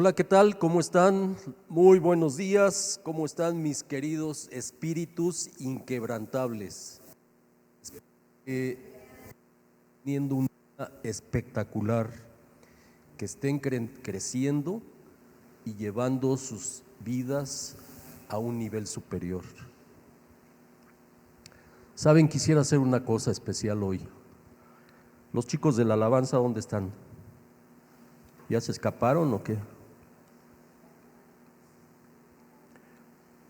Hola, ¿qué tal? ¿Cómo están? Muy buenos días. ¿Cómo están mis queridos espíritus inquebrantables? Teniendo un día espectacular, que estén creciendo y llevando sus vidas a un nivel superior. Saben, quisiera hacer una cosa especial hoy. Los chicos de la alabanza, ¿dónde están? ¿Ya se escaparon o qué?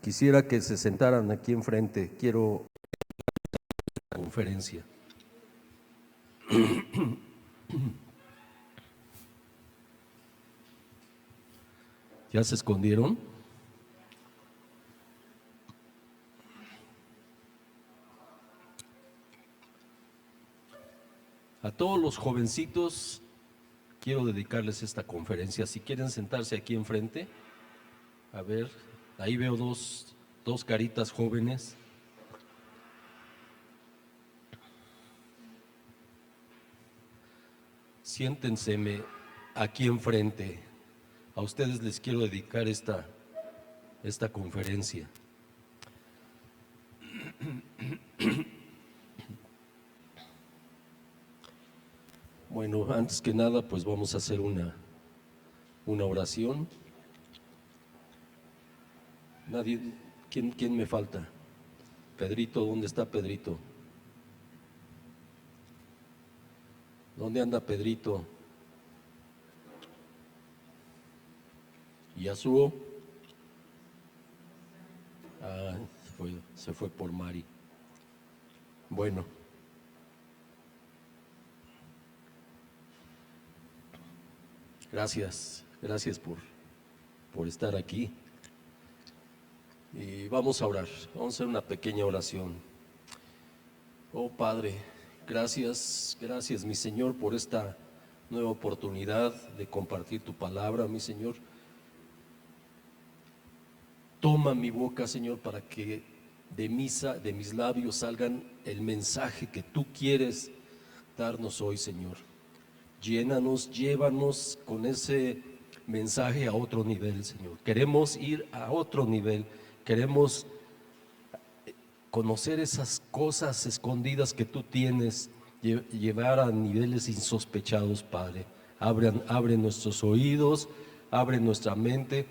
Quisiera que se sentaran aquí enfrente. Quiero una conferencia. ¿Ya se escondieron? A todos los jovencitos quiero dedicarles esta conferencia. Si quieren sentarse aquí enfrente, a ver, ahí veo dos caritas jóvenes. Siéntense aquí enfrente. A ustedes les quiero dedicar esta conferencia. Bueno, antes que nada, pues vamos a hacer una oración. ¿Quién me falta? Pedrito, ¿dónde está Pedrito? ¿Dónde anda Pedrito? Yasuo. Se fue por Mari. Bueno. Gracias por estar aquí. Y vamos a orar, vamos a hacer una pequeña oración. Oh Padre, gracias mi Señor por esta nueva oportunidad de compartir tu palabra, mi Señor. Toma mi boca, Señor, para que de mis labios salgan el mensaje que tú quieres darnos hoy, Señor. Llénanos, llévanos con ese mensaje a otro nivel, Señor. Queremos ir a otro nivel, queremos conocer esas cosas escondidas que tú tienes, llevar a niveles insospechados, Padre. Abre nuestros oídos, abre nuestra mente,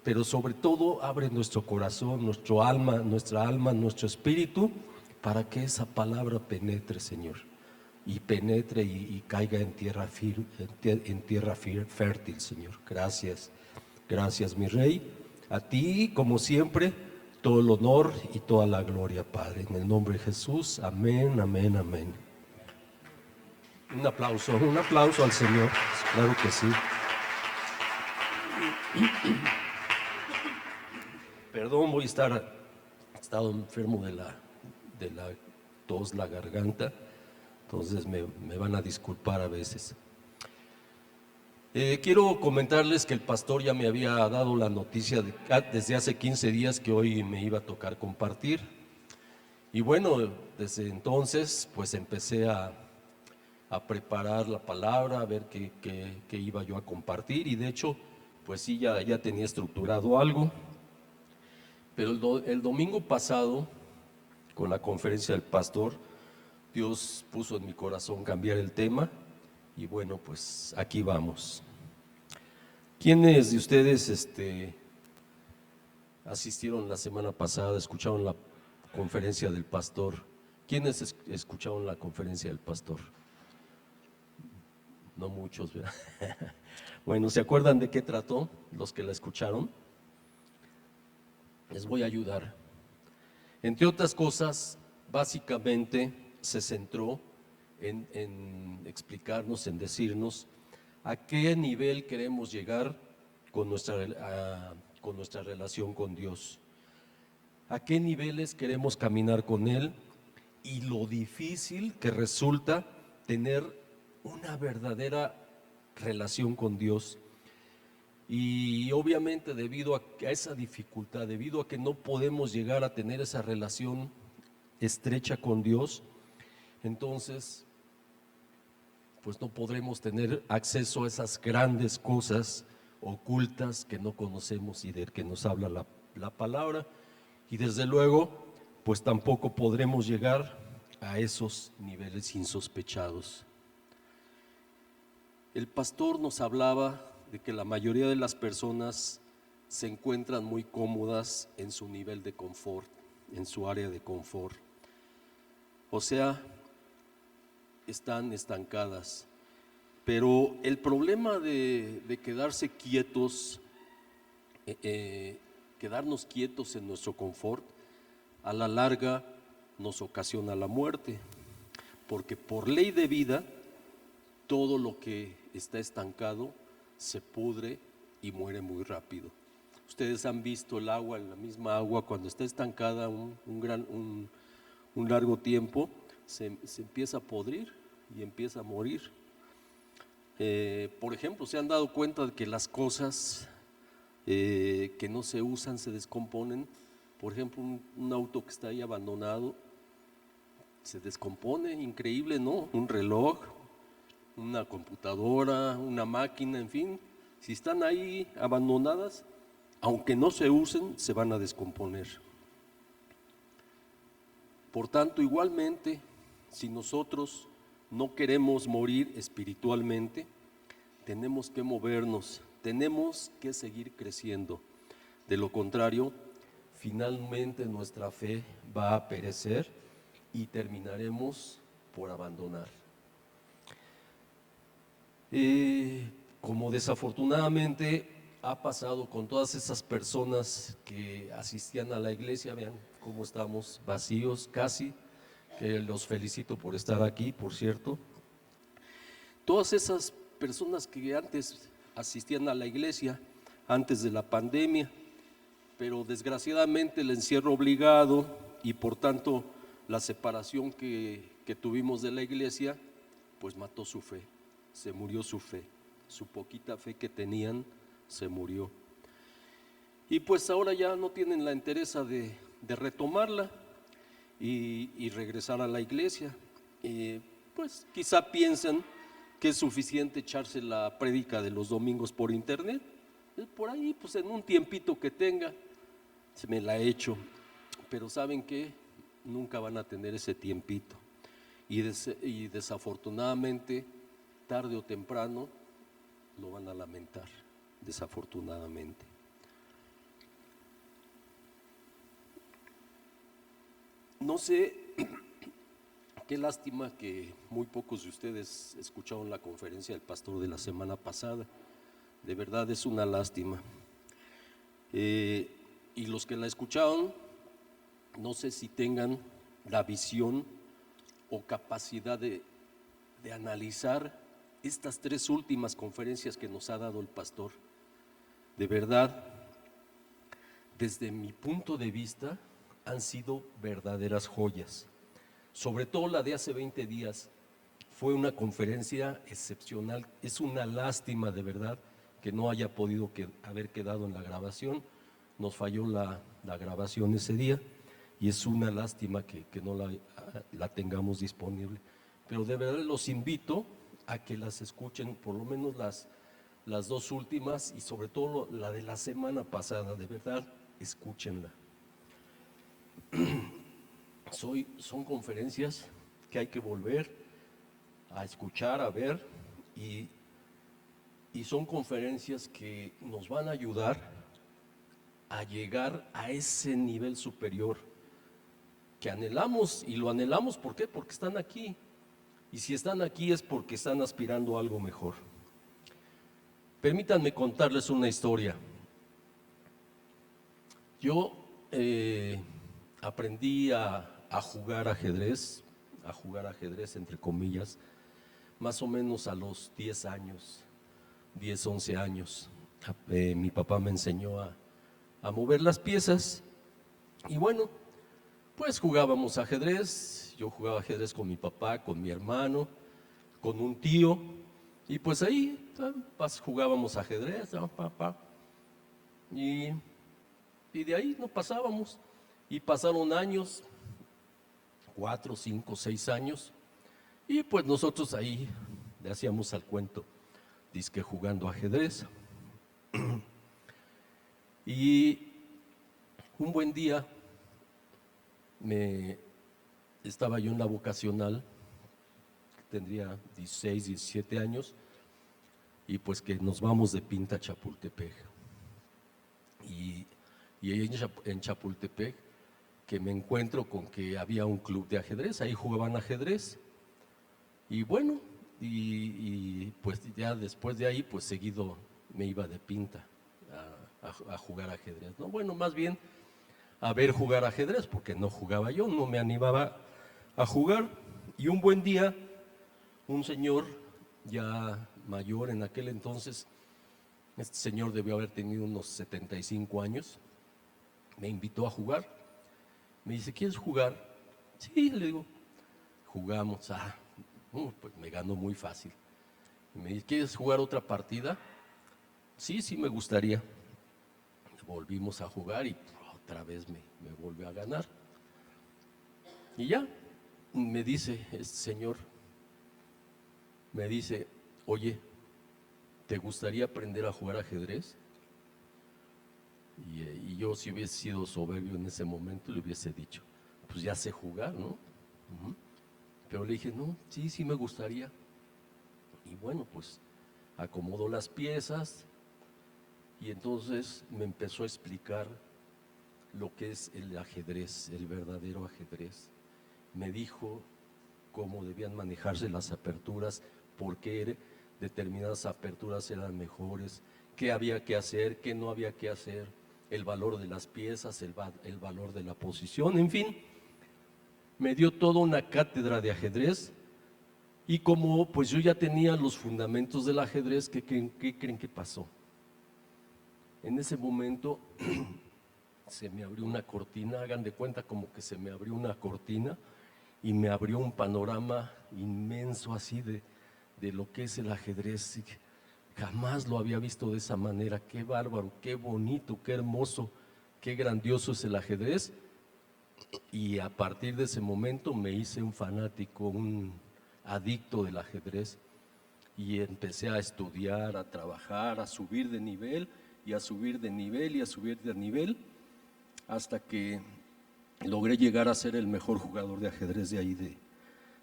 pero sobre todo abre nuestro corazón, nuestra alma, nuestro espíritu, para que esa palabra penetre, Señor, y penetre y caiga en tierra fértil, Señor. Gracias, mi Rey. A ti, como siempre, todo el honor y toda la gloria, Padre. En el nombre de Jesús, amén, amén, amén. Un aplauso al Señor, claro que sí. Perdón, he estado enfermo de la tos, la garganta, entonces me van a disculpar a veces. Quiero comentarles que el pastor ya me había dado la noticia desde hace 15 días que hoy me iba a tocar compartir. Y bueno, desde entonces pues empecé a preparar la palabra, a ver qué iba yo a compartir, y de hecho pues sí, ya tenía estructurado algo. Pero el domingo pasado, con la conferencia del pastor, Dios puso en mi corazón cambiar el tema, y bueno, pues aquí vamos. ¿Quiénes de ustedes asistieron la semana pasada, escucharon la conferencia del pastor? ¿Quiénes escucharon la conferencia del pastor? No muchos, ¿verdad? Bueno, ¿se acuerdan de qué trató los que la escucharon? Les voy a ayudar. Entre otras cosas, básicamente se centró en explicarnos, en decirnos a qué nivel queremos llegar con nuestra relación con Dios, a qué niveles queremos caminar con Él, y lo difícil que resulta tener una verdadera relación con Dios. Y obviamente debido a esa dificultad, debido a que no podemos llegar a tener esa relación estrecha con Dios, entonces pues no podremos tener acceso a esas grandes cosas ocultas que no conocemos y de que nos habla la palabra. Y desde luego, pues tampoco podremos llegar a esos niveles insospechados. El pastor nos hablaba de que la mayoría de las personas se encuentran muy cómodas en su nivel de confort, en su área de confort. O sea, están estancadas. Pero el problema de quedarse quietos, quedarnos quietos en nuestro confort, a la larga nos ocasiona la muerte, porque por ley de vida, todo lo que está estancado se pudre y muere muy rápido. Ustedes han visto el agua, la misma agua, cuando está estancada un largo tiempo, se empieza a podrir y empieza a morir. Por ejemplo, se han dado cuenta de que las cosas que no se usan se descomponen. Por ejemplo, un auto que está ahí abandonado se descompone, increíble, ¿no? Un reloj, una computadora, una máquina, en fin, si están ahí abandonadas, aunque no se usen, se van a descomponer. Por tanto, igualmente, si nosotros no queremos morir espiritualmente, tenemos que movernos, tenemos que seguir creciendo. De lo contrario, finalmente nuestra fe va a perecer y terminaremos por abandonar. Como desafortunadamente ha pasado con todas esas personas que asistían a la iglesia, vean cómo estamos vacíos casi, que los felicito por estar aquí, por cierto. Todas esas personas que antes asistían a la iglesia, antes de la pandemia, pero desgraciadamente el encierro obligado y por tanto la separación que tuvimos de la iglesia, pues mató su fe, se murió su fe, su poquita fe que tenían se murió. Y pues ahora ya no tienen la entereza de retomarla y regresar a la iglesia. Pues quizá piensan que es suficiente echarse la prédica de los domingos por internet. Por ahí, pues en un tiempito que tenga, se me la echo. Pero ¿saben qué? Nunca van a tener ese tiempito. Y desafortunadamente, tarde o temprano, lo van a lamentar, desafortunadamente. No sé, qué lástima que muy pocos de ustedes escucharon la conferencia del pastor de la semana pasada. De verdad es una lástima. Y los que la escucharon, no sé si tengan la visión o capacidad de analizar estas 3 últimas conferencias que nos ha dado el pastor. De verdad, desde mi punto de vista, han sido verdaderas joyas. Sobre todo la de hace 20 días, fue una conferencia excepcional. Es una lástima de verdad que no haya podido haber quedado en la grabación. Nos falló la grabación ese día y es una lástima que no la tengamos disponible. Pero de verdad los invito a que las escuchen, por lo menos las 2 últimas y sobre todo la de la semana pasada. De verdad, escúchenla. Son conferencias que hay que volver a escuchar, a ver, y son conferencias que nos van a ayudar a llegar a ese nivel superior que anhelamos, y lo anhelamos, ¿por qué? Porque están aquí, y si están aquí es porque están aspirando a algo mejor. Permítanme contarles una historia. Yo aprendí a jugar ajedrez entre comillas, más o menos a los 10 años, 10, 11 años. Mi papá me enseñó a mover las piezas y bueno, pues jugábamos ajedrez. Yo jugaba ajedrez con mi papá, con mi hermano, con un tío y pues ahí jugábamos ajedrez, y de ahí no pasábamos. Y pasaron años, 4, 5, 6 años, y pues nosotros ahí le hacíamos al cuento, dizque jugando ajedrez. Y un buen día estaba yo en la vocacional, tendría 16, 17 años, y pues que nos vamos de pinta a Chapultepec. Y ahí en Chapultepec, que me encuentro con que había un club de ajedrez, ahí jugaban ajedrez. Y bueno, pues ya después de ahí, pues seguido me iba de pinta a jugar ajedrez, ¿no? Bueno, más bien a ver jugar ajedrez, porque no jugaba yo, no me animaba a jugar. Y un buen día, un señor ya mayor en aquel entonces, este señor debió haber tenido unos 75 años, me invitó a jugar. Me dice, ¿quieres jugar? Sí, le digo, jugamos. Pues me ganó muy fácil. Me dice, ¿quieres jugar otra partida? Sí, sí me gustaría. Volvimos a jugar y otra vez me volvió a ganar. Y ya, me dice este señor, me dice, oye, ¿te gustaría aprender a jugar ajedrez? Y yo, si hubiese sido soberbio en ese momento, le hubiese dicho, pues ya sé jugar, ¿no? Pero le dije, no, sí, sí me gustaría. Y bueno, pues acomodó las piezas y entonces me empezó a explicar lo que es el ajedrez, el verdadero ajedrez. Me dijo cómo debían manejarse las aperturas, por qué determinadas aperturas eran mejores, qué había que hacer, qué no había que hacer, el valor de las piezas, el valor de la posición, en fin. Me dio toda una cátedra de ajedrez y como pues yo ya tenía los fundamentos del ajedrez, ¿qué creen que pasó? En ese momento se me abrió una cortina, hagan de cuenta como que se me abrió una cortina y me abrió un panorama inmenso así de lo que es el ajedrez. Jamás lo había visto de esa manera. Qué bárbaro, qué bonito, qué hermoso, qué grandioso es el ajedrez. Y a partir de ese momento me hice un fanático, un adicto del ajedrez y empecé a estudiar, a trabajar, a subir de nivel y a subir de nivel y a subir de nivel hasta que logré llegar a ser el mejor jugador de ajedrez de ahí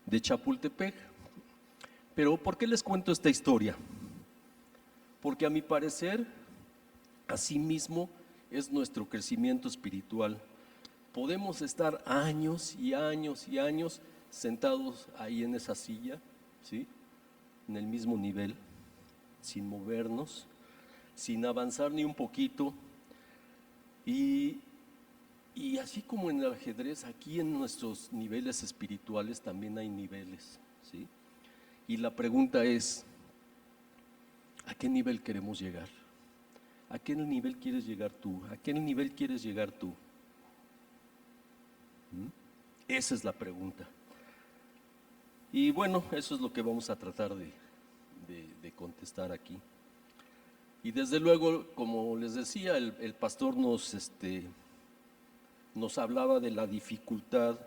de Chapultepec. Pero ¿por qué les cuento esta historia? Porque a mi parecer, así mismo es nuestro crecimiento espiritual. Podemos estar años y años y años sentados ahí en esa silla, ¿sí? En el mismo nivel, sin movernos, sin avanzar ni un poquito. Y así como en el ajedrez, aquí en nuestros niveles espirituales también hay niveles, ¿sí? Y la pregunta es, ¿a qué nivel queremos llegar? ¿A qué nivel quieres llegar tú? ¿A qué nivel quieres llegar tú? Esa es la pregunta. Y bueno, eso es lo que vamos a tratar de contestar aquí. Y desde luego, como les decía, el pastor nos hablaba de la dificultad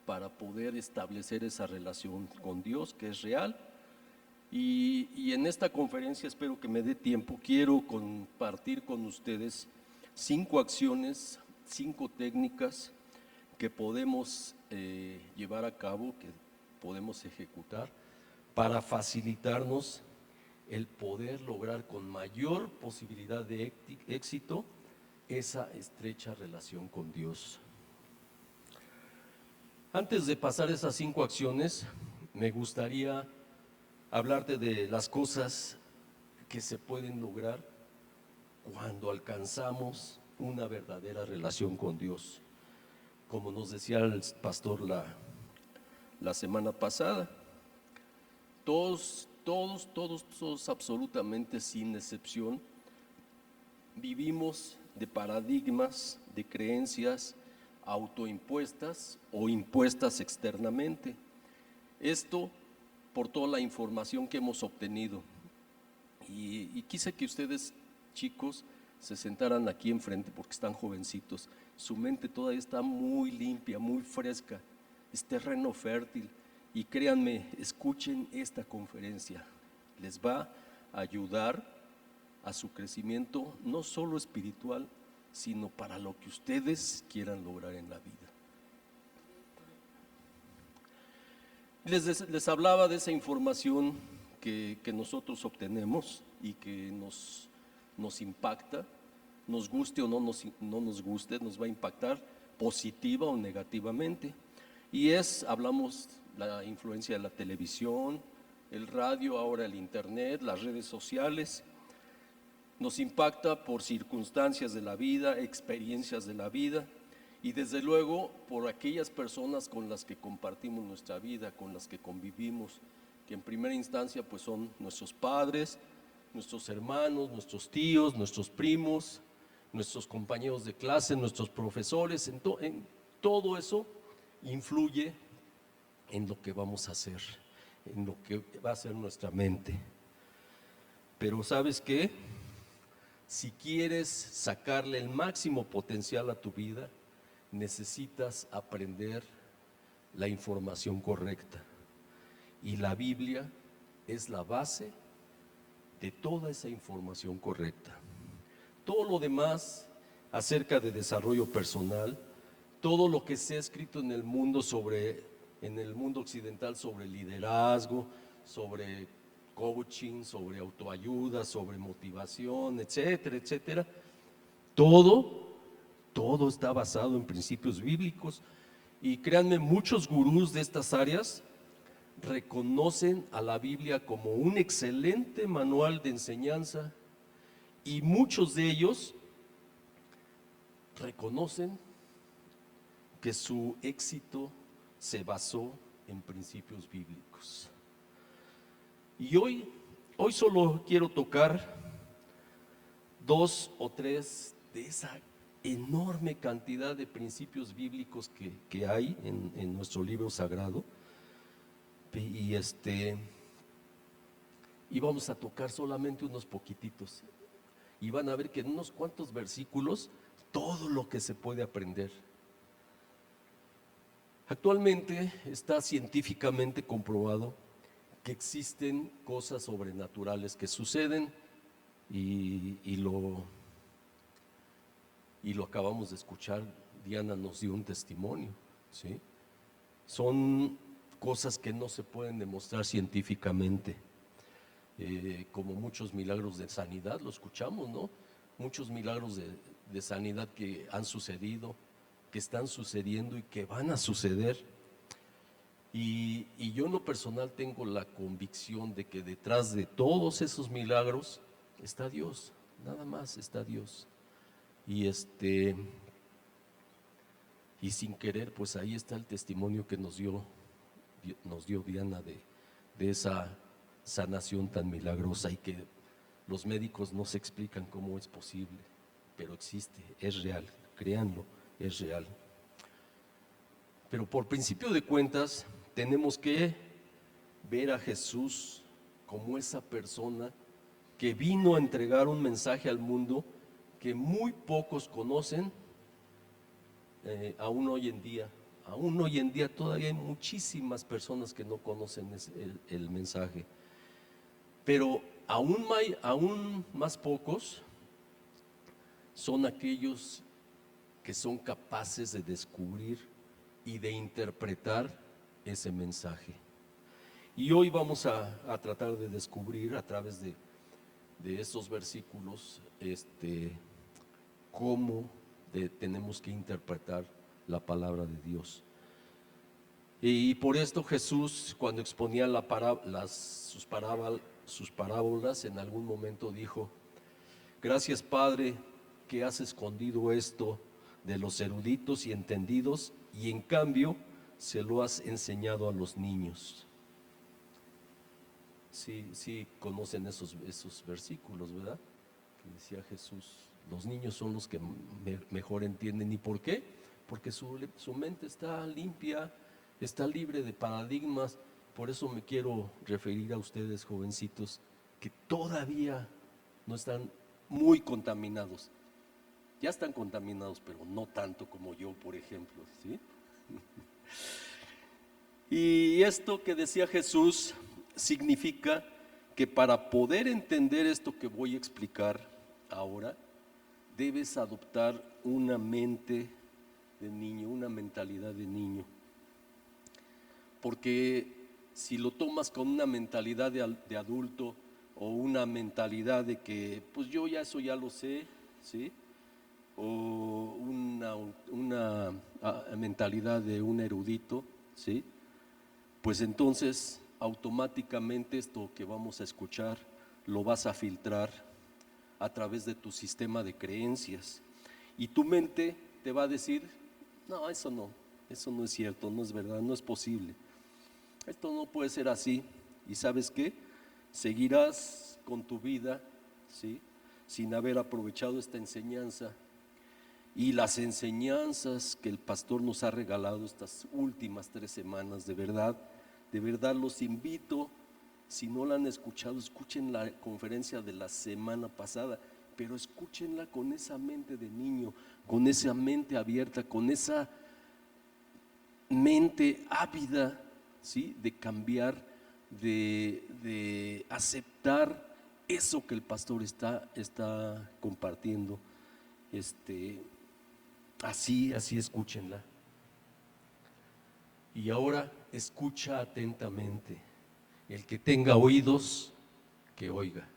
para poder establecer esa relación con Dios, que es real. Y en esta conferencia, espero que me dé tiempo, quiero compartir con ustedes 5 acciones, 5 técnicas que podemos llevar a cabo, que podemos ejecutar para facilitarnos el poder lograr con mayor posibilidad de éxito esa estrecha relación con Dios. Antes de pasar esas 5 acciones, me gustaría hablarte de las cosas que se pueden lograr cuando alcanzamos una verdadera relación con Dios. Como nos decía el pastor la semana pasada, todos, absolutamente sin excepción, vivimos de paradigmas, de creencias autoimpuestas o impuestas externamente. Esto por toda la información que hemos obtenido. Y quise que ustedes, chicos, se sentaran aquí enfrente porque están jovencitos. Su mente todavía está muy limpia, muy fresca, es terreno fértil. Y créanme, escuchen esta conferencia, les va a ayudar a su crecimiento, no solo espiritual, sino para lo que ustedes quieran lograr en la vida. Les hablaba de esa información que nosotros obtenemos y que nos impacta, nos guste o no nos guste, nos va a impactar positiva o negativamente. Y hablamos la influencia de la televisión, el radio, ahora el internet, las redes sociales. Nos impacta por circunstancias de la vida, experiencias de la vida y desde luego por aquellas personas con las que compartimos nuestra vida, con las que convivimos, que en primera instancia pues son nuestros padres, nuestros hermanos, nuestros tíos, nuestros primos, nuestros compañeros de clase, nuestros profesores. En todo eso influye en lo que vamos a hacer, en lo que va a ser nuestra mente. Pero ¿sabes qué? Si quieres sacarle el máximo potencial a tu vida, necesitas aprender la información correcta. Y la Biblia es la base de toda esa información correcta. Todo lo demás acerca de desarrollo personal, todo lo que se ha escrito en el mundo occidental sobre liderazgo, sobre coaching, sobre autoayuda, sobre motivación, etcétera, etcétera. Todo está basado en principios bíblicos y créanme, muchos gurús de estas áreas reconocen a la Biblia como un excelente manual de enseñanza y muchos de ellos reconocen que su éxito se basó en principios bíblicos. Y hoy solo quiero tocar 2 o 3 de esa enorme cantidad de principios bíblicos que hay en nuestro libro sagrado. Y vamos a tocar solamente unos poquititos. Y van a ver que en unos cuantos versículos todo lo que se puede aprender. Actualmente está científicamente comprobado que existen cosas sobrenaturales que suceden y lo acabamos de escuchar. Diana nos dio un testimonio, ¿sí? Son cosas que no se pueden demostrar científicamente, como muchos milagros de sanidad, lo escuchamos, ¿no? Muchos milagros de sanidad que han sucedido, que están sucediendo y que van a suceder. Y yo en lo personal tengo la convicción de que detrás de todos esos milagros está Dios, nada más está Dios. Y sin querer, pues ahí está el testimonio que nos dio Diana de esa sanación tan milagrosa y que los médicos no se explican cómo es posible, pero existe, es real, créanlo, es real. Pero por principio de cuentas, tenemos que ver a Jesús como esa persona que vino a entregar un mensaje al mundo que muy pocos conocen, aún hoy en día. Aún hoy en día todavía hay muchísimas personas que no conocen el mensaje. Pero aún más pocos son aquellos que son capaces de descubrir y de interpretar ese mensaje. Y hoy vamos a tratar de descubrir a través de estos versículos cómo tenemos que interpretar la palabra de Dios. Y por esto Jesús, cuando exponía sus parábolas, en algún momento dijo: gracias, Padre, que has escondido esto de los eruditos y entendidos y en cambio se lo has enseñado a los niños. Sí conocen esos versículos, ¿verdad? Que decía Jesús, los niños son los que mejor entienden. ¿Y por qué? Porque su mente está limpia, está libre de paradigmas. Por eso me quiero referir a ustedes, jovencitos, que todavía no están muy contaminados. Ya están contaminados, pero no tanto como yo, por ejemplo, ¿sí? Y esto que decía Jesús significa que para poder entender esto que voy a explicar ahora, debes adoptar una mente de niño, una mentalidad de niño. Porque si lo tomas con una mentalidad de adulto o una mentalidad de que pues yo ya eso ya lo sé, ¿sí? O una mentalidad de un erudito, ¿sí? Pues entonces automáticamente esto que vamos a escuchar lo vas a filtrar a través de tu sistema de creencias y tu mente te va a decir, no, eso no es cierto, no es verdad, no es posible, esto no puede ser así. ¿Y sabes qué? Seguirás con tu vida, ¿sí? Sin haber aprovechado esta enseñanza y las enseñanzas que el pastor nos ha regalado estas últimas 3 semanas. De verdad los invito, si no la han escuchado, escuchen la conferencia de la semana pasada, pero escúchenla con esa mente de niño, con esa mente abierta, con esa mente ávida, ¿sí? De cambiar, de aceptar eso que el pastor está compartiendo. Así escúchenla. Y ahora escucha atentamente. El que tenga oídos, que oiga.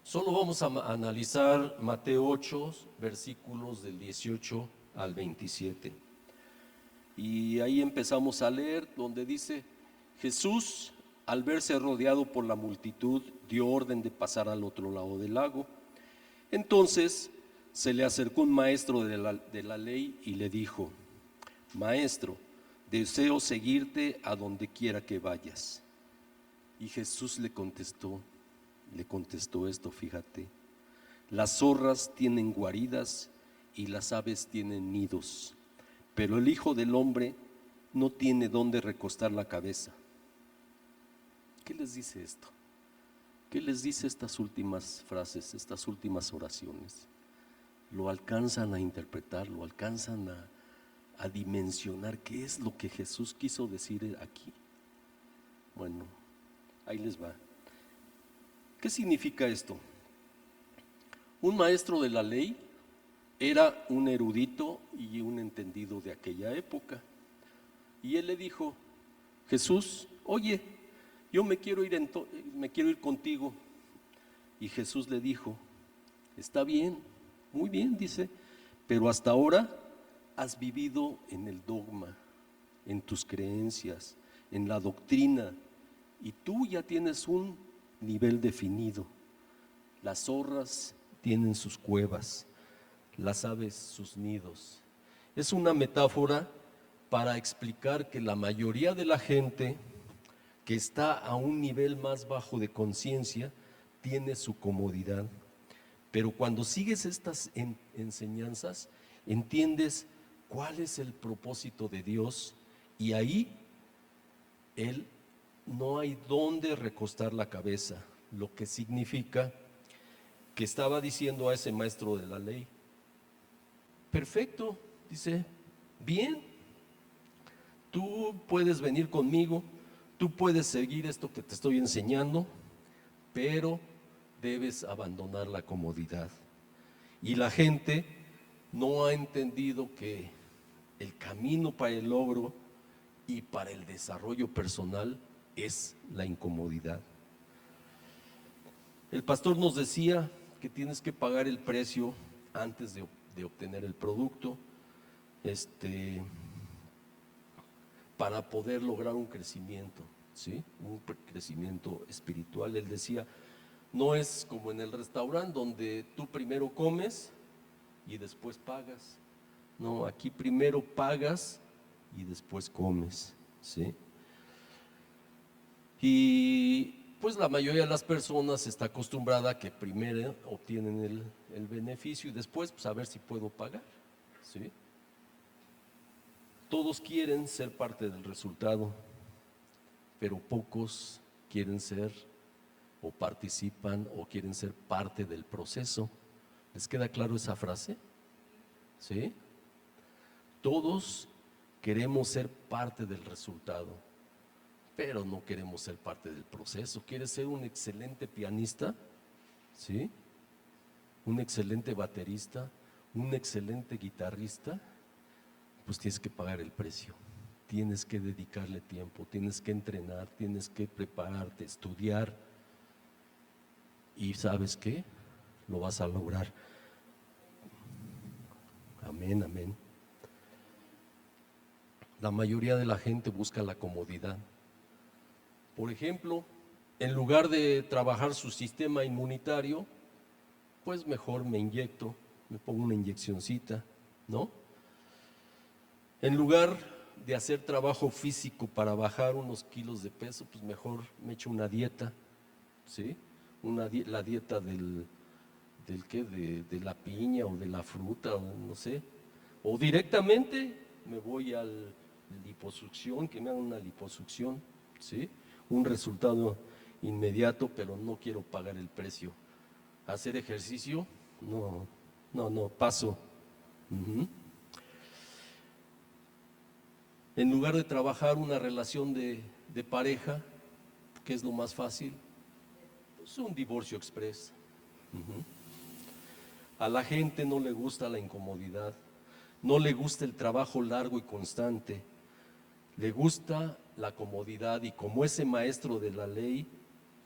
Solo vamos a analizar Mateo 8, versículos del 18 al 27. Y ahí empezamos a leer donde dice, Jesús, al verse rodeado por la multitud, dio orden de pasar al otro lado del lago. Entonces se le acercó un maestro de la ley y le dijo, Maestro, deseo seguirte a donde quiera que vayas. Y Jesús le contestó esto, fíjate, las zorras tienen guaridas y las aves tienen nidos, pero el Hijo del Hombre no tiene dónde recostar la cabeza. ¿Qué les dice esto? ¿Qué les dice estas últimas frases, estas últimas oraciones? ¿Lo alcanzan a interpretar? ¿Lo alcanzan a dimensionar qué es lo que Jesús quiso decir aquí? Bueno, ahí les va. ¿Qué significa esto? Un maestro de la ley era un erudito y un entendido de aquella época. Y él le dijo, Jesús, oye, yo me quiero ir contigo. Y Jesús le dijo, está bien, muy bien, dice, pero hasta ahora has vivido en el dogma, en tus creencias, en la doctrina, y tú ya tienes un nivel definido. Las zorras tienen sus cuevas, las aves sus nidos. Es una metáfora para explicar que la mayoría de la gente que está a un nivel más bajo de conciencia tiene su comodidad. Pero cuando sigues estas enseñanzas, entiendes cuál es el propósito de Dios y ahí Él no hay dónde recostar la cabeza, lo que significa que estaba diciendo a ese maestro de la ley, perfecto, dice, bien, tú puedes venir conmigo, tú puedes seguir esto que te estoy enseñando, pero debes abandonar la comodidad. Y la gente no ha entendido que el camino para el logro y para el desarrollo personal es la incomodidad. El pastor nos decía que tienes que pagar el precio antes de obtener el producto, para poder lograr un crecimiento, ¿sí? Un crecimiento espiritual. Él decía, no es como en el restaurante donde tú primero comes y después pagas. No, aquí primero pagas y después comes, ¿sí? Y pues la mayoría de las personas está acostumbrada a que primero obtienen el beneficio y después pues a ver si puedo pagar, ¿sí? Todos quieren ser parte del resultado, pero pocos quieren ser o participan o quieren ser parte del proceso. ¿Les queda claro esa frase? ¿Sí? Todos Queremos ser parte del resultado, pero no queremos ser parte del proceso. ¿Quieres ser un excelente pianista? ¿Sí? ¿Un excelente baterista? ¿Un excelente guitarrista? Pues tienes que pagar el precio. Tienes que dedicarle tiempo, tienes que entrenar, tienes que prepararte, estudiar. ¿Y sabes qué? Lo vas a lograr. Amén, amén. La mayoría de la gente busca la comodidad. Por ejemplo, en lugar de trabajar su sistema inmunitario, pues mejor me inyecto, me pongo una inyeccioncita, ¿no? En lugar de hacer trabajo físico para bajar unos kilos de peso, pues mejor me echo una dieta, ¿sí? La dieta del ¿qué? De la piña o de la fruta, o no sé. O directamente me voy al liposucción, que me hagan una liposucción, ¿sí? Un resultado inmediato, pero no quiero pagar el precio. Hacer ejercicio, no, paso. Ujú. En lugar de trabajar una relación de pareja, ¿qué es lo más fácil? Pues un divorcio express. Ujú. A la gente no le gusta la incomodidad, no le gusta el trabajo largo y constante, le gusta la comodidad, y como ese maestro de la ley,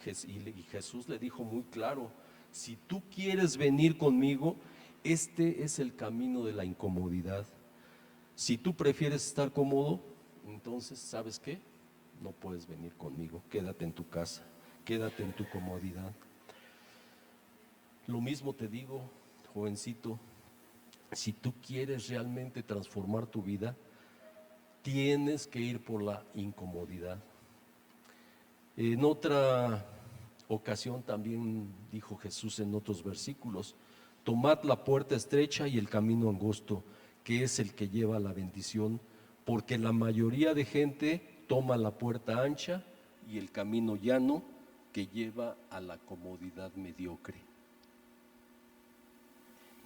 y Jesús le dijo muy claro, si tú quieres venir conmigo, este es el camino de la incomodidad. Si tú prefieres estar cómodo, entonces, ¿sabes qué? No puedes venir conmigo, quédate en tu casa, quédate en tu comodidad. Lo mismo te digo, jovencito, si tú quieres realmente transformar tu vida, tienes que ir por la incomodidad. En otra ocasión también dijo Jesús en otros versículos, tomad la puerta estrecha y el camino angosto, que es el que lleva a la bendición, porque la mayoría de gente toma la puerta ancha y el camino llano, que lleva a la comodidad mediocre.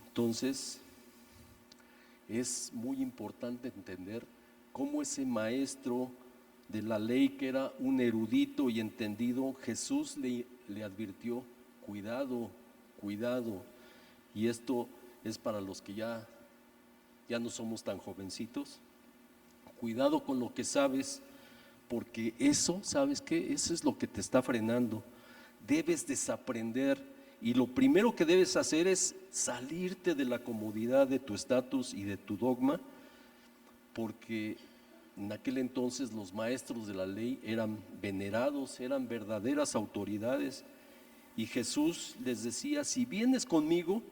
Entonces, es muy importante entender cómo ese maestro de la ley, que era un erudito y entendido, Jesús le advirtió, cuidado, cuidado. Y esto es para los que ya no somos tan jovencitos. Cuidado con lo que sabes, porque eso, ¿sabes qué? Eso es lo que te está frenando. Debes desaprender, y lo primero que debes hacer es salirte de la comodidad de tu estatus y de tu dogma, porque en aquel entonces los maestros de la ley eran venerados, eran verdaderas autoridades, y Jesús les decía, si vienes conmigo,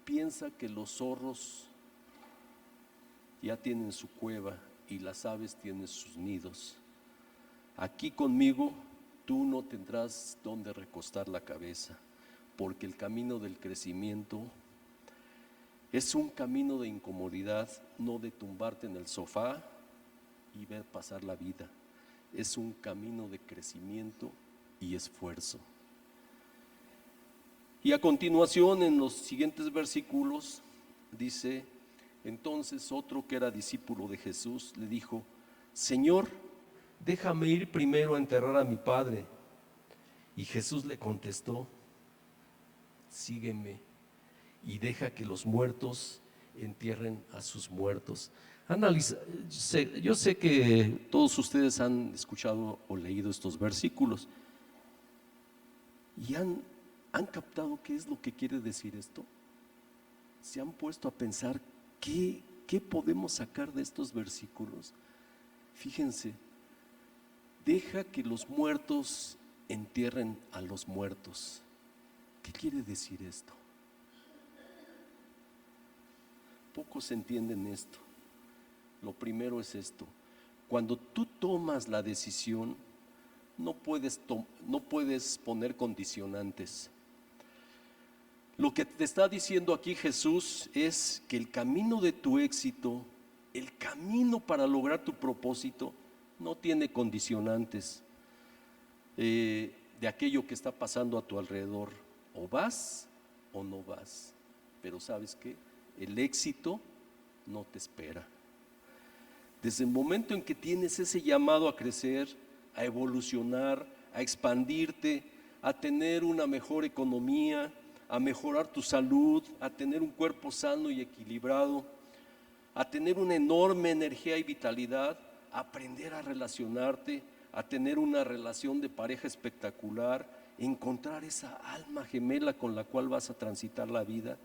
piensa que los zorros ya tienen su cueva y las aves tienen sus nidos. Aquí conmigo tú no tendrás donde recostar la cabeza, porque el camino del crecimiento es un camino de incomodidad, no de tumbarte en el sofá y ver pasar la vida. Es un camino de crecimiento y esfuerzo. Y a continuación, en los siguientes versículos, dice, entonces otro que era discípulo de Jesús le dijo, Señor, déjame ir primero a enterrar a mi padre. Y Jesús le contestó, sígueme y deja que los muertos entierren a sus muertos. Yo sé que todos ustedes han escuchado o leído estos versículos y han captado qué es lo que quiere decir esto. Se han puesto a pensar qué podemos sacar de estos versículos. Fíjense, deja que los muertos entierren a los muertos. ¿Qué quiere decir esto? Pocos entienden esto. Lo primero es esto: cuando tú tomas la decisión, no puedes poner condicionantes. Lo que te está diciendo aquí Jesús es que el camino de tu éxito, el camino para lograr tu propósito, no tiene condicionantes de aquello que está pasando a tu alrededor. O vas o no vas. Pero ¿sabes qué? El éxito no te espera. Desde el momento en que tienes ese llamado a crecer, a evolucionar, a expandirte, a tener una mejor economía, a mejorar tu salud, a tener un cuerpo sano y equilibrado, a tener una enorme energía y vitalidad, a aprender a relacionarte, a tener una relación de pareja espectacular, encontrar esa alma gemela con la cual vas a transitar la vida.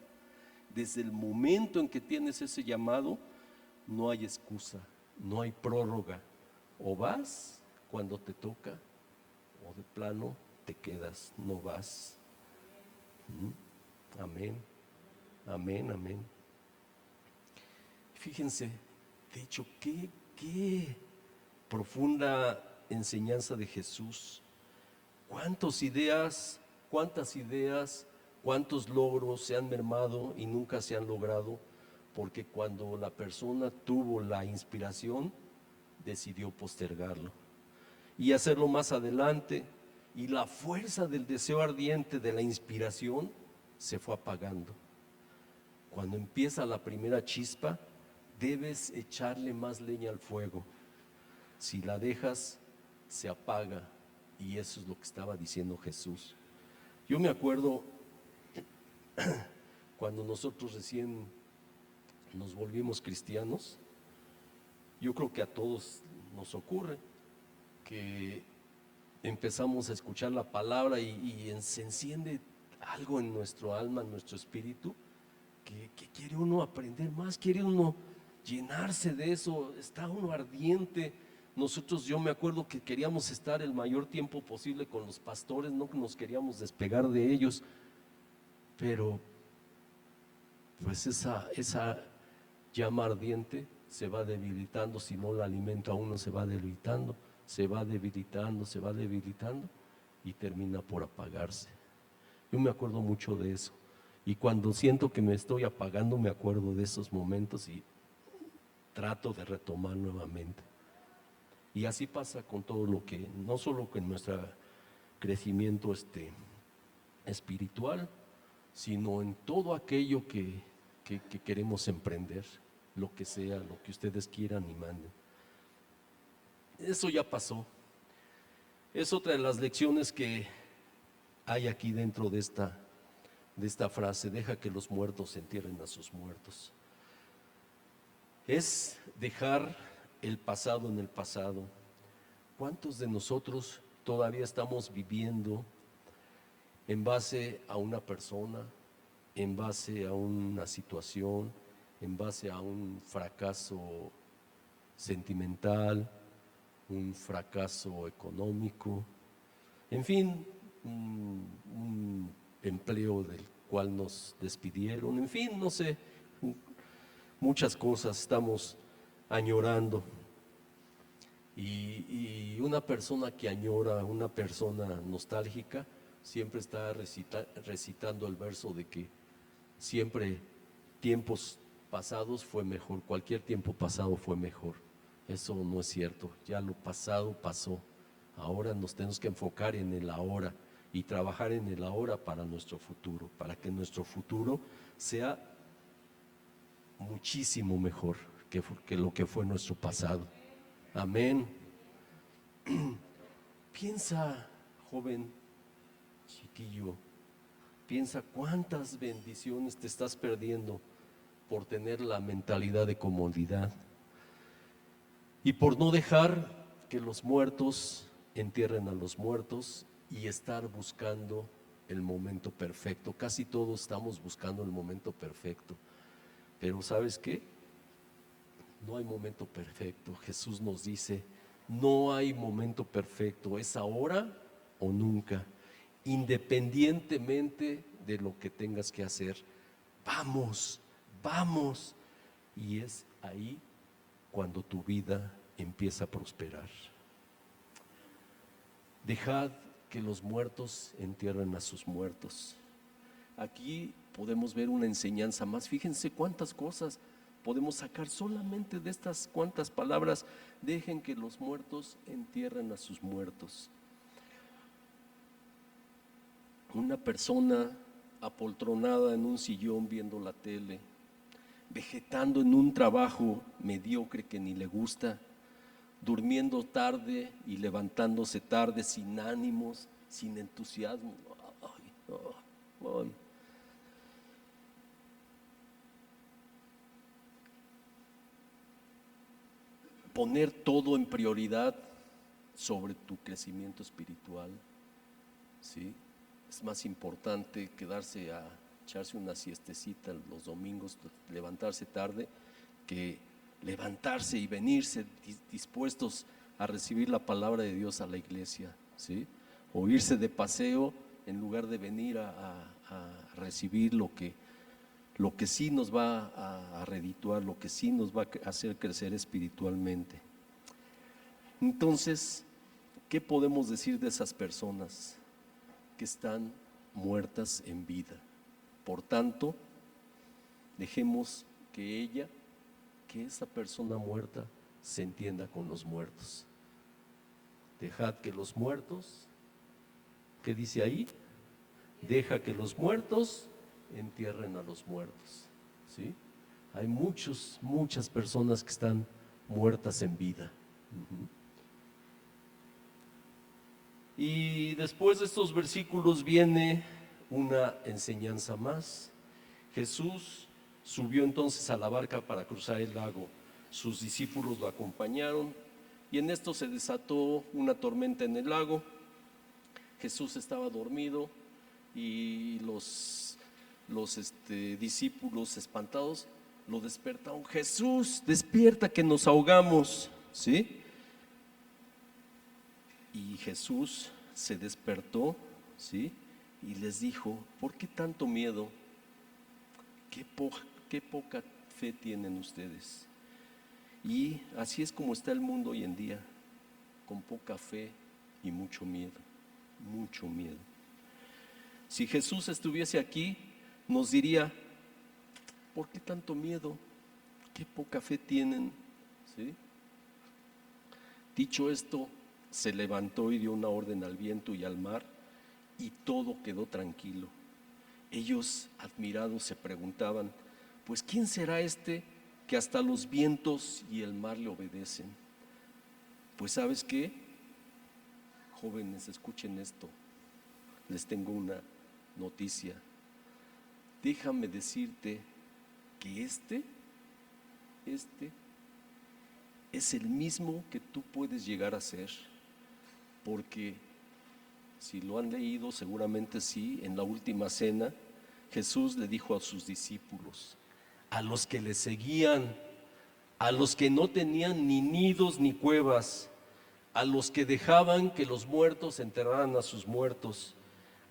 Desde el momento en que tienes ese llamado, no hay excusa, no hay prórroga. O vas cuando te toca, o de plano te quedas, no vas. Amén, amén, amén. Fíjense, de hecho, qué profunda enseñanza de Jesús. Cuántas ideas, cuántos logros se han mermado y nunca se han logrado, porque cuando la persona tuvo la inspiración, decidió postergarlo y hacerlo más adelante, y la fuerza del deseo ardiente de la inspiración se fue apagando. Cuando empieza la primera chispa, debes echarle más leña al fuego. Si la dejas, se apaga, y eso es lo que estaba diciendo Jesús. Yo me acuerdo cuando nosotros recién nos volvimos cristianos, yo creo que a todos nos ocurre que empezamos a escuchar la palabra y se enciende algo en nuestro alma, en nuestro espíritu, que quiere uno aprender más, quiere uno llenarse de eso, está uno ardiente. Nosotros, yo me acuerdo que queríamos estar el mayor tiempo posible con los pastores, no nos queríamos despegar de ellos, pero pues esa llama ardiente se va debilitando, si no la alimento a uno se va debilitando, se va debilitando, se va debilitando y termina por apagarse. Yo me acuerdo mucho de eso, y cuando siento que me estoy apagando me acuerdo de esos momentos y trato de retomar nuevamente. Y así pasa con todo lo que, no solo con nuestro crecimiento espiritual, sino en todo aquello que queremos emprender, lo que sea, lo que ustedes quieran y manden. Eso ya pasó. Es otra de las lecciones que hay aquí dentro de esta frase: deja que los muertos entierren a sus muertos. Es dejar el pasado en el pasado. ¿Cuántos de nosotros todavía estamos viviendo en base a una persona, en base a una situación, en base a un fracaso sentimental, un fracaso económico, en fin, un empleo del cual nos despidieron, en fin, no sé, muchas cosas estamos añorando? Y una persona que añora, una persona nostálgica, siempre está recitando el verso de que siempre tiempos pasados fue mejor, cualquier tiempo pasado fue mejor. Eso no es cierto, ya lo pasado pasó. Ahora nos tenemos que enfocar en el ahora y trabajar en el ahora para nuestro futuro, para que nuestro futuro sea muchísimo mejor que lo que fue nuestro pasado. Amén. Piensa, joven, chiquillo, piensa cuántas bendiciones te estás perdiendo por tener la mentalidad de comodidad y por no dejar que los muertos entierren a los muertos y estar buscando el momento perfecto. Casi todos estamos buscando el momento perfecto, pero ¿sabes qué? No hay momento perfecto. Jesús nos dice: no hay momento perfecto, es ahora o nunca, independientemente de lo que tengas que hacer. Vamos, vamos. Y es ahí cuando tu vida empieza a prosperar. Dejad que los muertos entierren a sus muertos. Aquí podemos ver una enseñanza más. Fíjense cuántas cosas podemos sacar solamente de estas cuantas palabras: dejen que los muertos entierren a sus muertos. Una persona apoltronada en un sillón viendo la tele, vegetando en un trabajo mediocre que ni le gusta, durmiendo tarde y levantándose tarde, sin ánimos, sin entusiasmo. Ay, ay, ay. Poner todo en prioridad sobre tu crecimiento espiritual, ¿sí? Es más importante quedarse a echarse una siestecita los domingos, levantarse tarde, que levantarse y venirse dispuestos a recibir la palabra de Dios a la iglesia, ¿sí? O irse de paseo en lugar de venir a recibir lo que sí nos va a redituar, lo que sí nos va a hacer crecer espiritualmente. Entonces, ¿qué podemos decir de esas personas que están muertas en vida? Por tanto, dejemos que esa persona muerta, se entienda con los muertos. Dejad que los muertos, ¿qué dice ahí? Deja que los muertos entierren a los muertos, ¿sí? Hay muchas personas que están muertas en vida. Y después de estos versículos viene una enseñanza más. Jesús subió entonces a la barca para cruzar el lago. Sus discípulos lo acompañaron y en esto se desató una tormenta en el lago. Jesús estaba dormido y los discípulos espantados lo despertaron. Jesús, despierta que nos ahogamos, ¿sí? Y Jesús se despertó, ¿sí? Y les dijo, ¿por qué tanto miedo? Qué poca fe tienen ustedes. Y así es como está el mundo hoy en día, con poca fe y mucho miedo, mucho miedo. Si Jesús estuviese aquí, nos diría, ¿por qué tanto miedo? Qué poca fe tienen, ¿sí? Dicho esto, se levantó y dio una orden al viento y al mar, y todo quedó tranquilo. Ellos, admirados, se preguntaban, pues ¿quién será este que hasta los vientos y el mar le obedecen? Pues ¿sabes qué? Jóvenes, escuchen esto, les tengo una noticia. Déjame decirte que este es el mismo que tú puedes llegar a ser, porque si lo han leído, seguramente sí, en la última cena, Jesús le dijo a sus discípulos, a los que le seguían, a los que no tenían ni nidos ni cuevas, a los que dejaban que los muertos enterraran a sus muertos,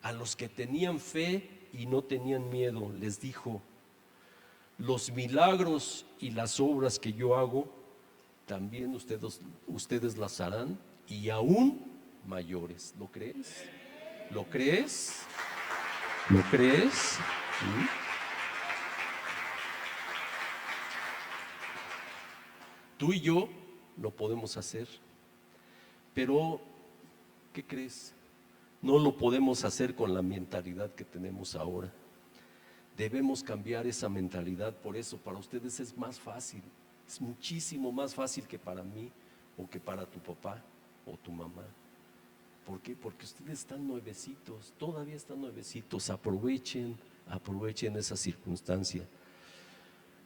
a los que tenían fe y no tenían miedo, les dijo, los milagros y las obras que yo hago, también ustedes las harán y aún mayores. ¿Lo crees? ¿Lo crees? ¿Lo crees? ¿Sí? Tú y yo lo podemos hacer, pero ¿qué crees? No lo podemos hacer con la mentalidad que tenemos ahora. Debemos cambiar esa mentalidad, por eso para ustedes es más fácil, es muchísimo más fácil que para mí o que para tu papá o tu mamá. ¿Por qué? Porque ustedes están nuevecitos, todavía están nuevecitos, aprovechen esa circunstancia.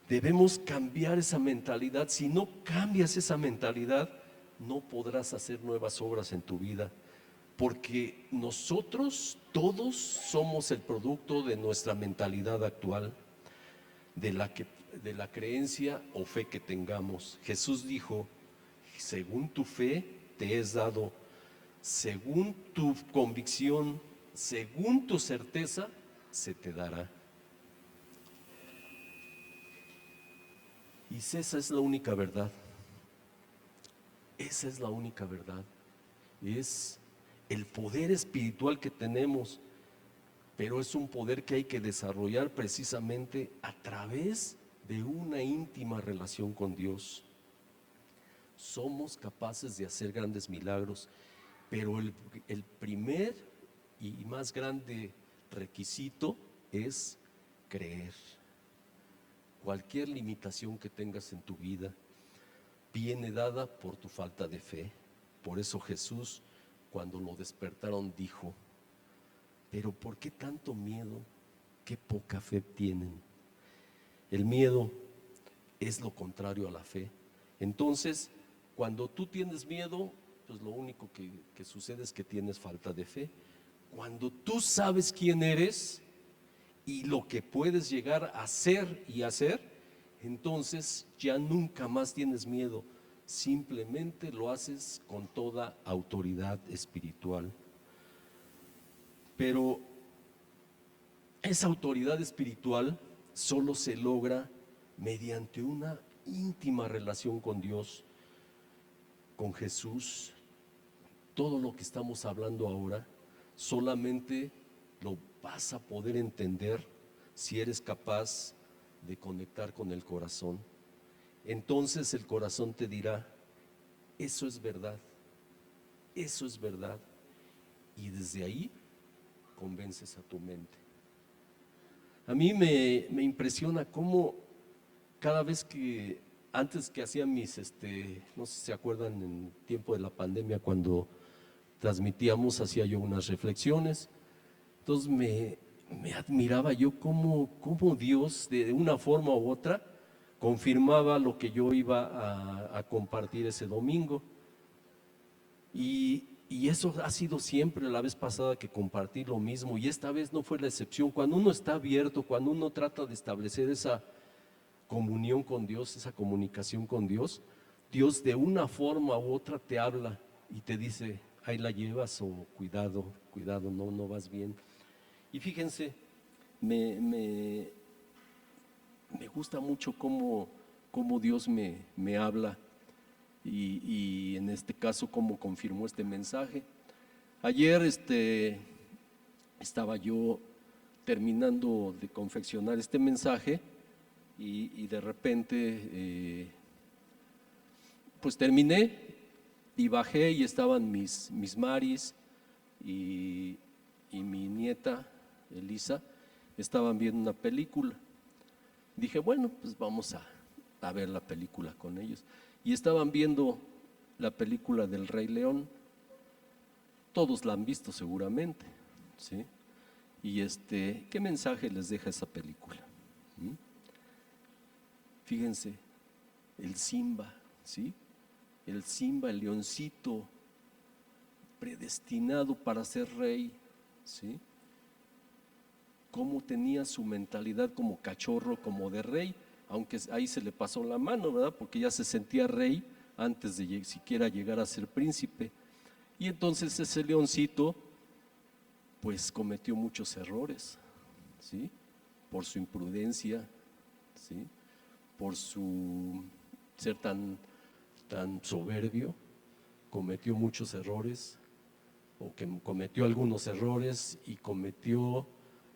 Debemos cambiar esa mentalidad. Si no cambias esa mentalidad, no podrás hacer nuevas obras en tu vida, porque nosotros todos somos el producto de nuestra mentalidad actual, de la creencia o fe que tengamos. Jesús dijo, según tu fe te es dado, según tu convicción, según tu certeza, se te dará. Y esa es la única verdad. Esa es la única verdad. Es el poder espiritual que tenemos, pero es un poder que hay que desarrollar precisamente a través de una íntima relación con Dios. Somos capaces de hacer grandes milagros, pero el primer y más grande requisito es creer. cualquier limitación que tengas en tu vida viene dada por tu falta de fe. Por eso Jesús, cuando lo despertaron, dijo: pero ¿por qué tanto miedo? ¿Qué poca fe tienen? El miedo es lo contrario a la fe. Entonces, cuando tú tienes miedo, pues lo único que sucede es que tienes falta de fe. Cuando tú sabes quién eres y lo que puedes llegar a ser y hacer, entonces ya nunca más tienes miedo, simplemente lo haces con toda autoridad espiritual. Pero esa autoridad espiritual solo se logra mediante una íntima relación con Dios, con Jesús. Todo lo que estamos hablando ahora solamente lo vas a poder entender si eres capaz de conectar con el corazón. Entonces el corazón te dirá: eso es verdad, eso es verdad. Y desde ahí convences a tu mente. A mí me impresiona cómo cada vez que, antes que hacía mis, no sé si se acuerdan, en tiempo de la pandemia, cuando transmitíamos, hacía yo unas reflexiones. Entonces me admiraba yo cómo Dios, de una forma u otra, confirmaba lo que yo iba a compartir ese domingo. Y eso ha sido siempre. La vez pasada que compartí lo mismo, y esta vez no fue la excepción. Cuando uno está abierto, cuando uno trata de establecer esa comunión con Dios, esa comunicación con Dios, Dios de una forma u otra te habla y te dice: ahí la llevas, o cuidado, cuidado, no vas bien. Y fíjense, me gusta mucho cómo Dios me habla, y en este caso cómo confirmó este mensaje. Ayer estaba yo terminando de confeccionar este mensaje y de repente pues terminé y bajé, y estaban mis Maris y mi nieta Elisa, estaban viendo una película. Dije, bueno, pues vamos a ver la película con ellos. Y estaban viendo la película del Rey León. Todos la han visto seguramente, ¿sí? Y ¿qué mensaje les deja esa película? Fíjense, el Simba, ¿sí? El Simba, el leoncito predestinado para ser rey, ¿sí? Cómo tenía su mentalidad como cachorro, como de rey, aunque ahí se le pasó la mano, ¿verdad? Porque ya se sentía rey antes de siquiera llegar a ser príncipe. Y entonces ese leoncito pues cometió muchos errores, ¿sí? Por su imprudencia, ¿sí? Por su ser tan soberbio, cometió muchos errores, o que cometió algunos errores, y cometió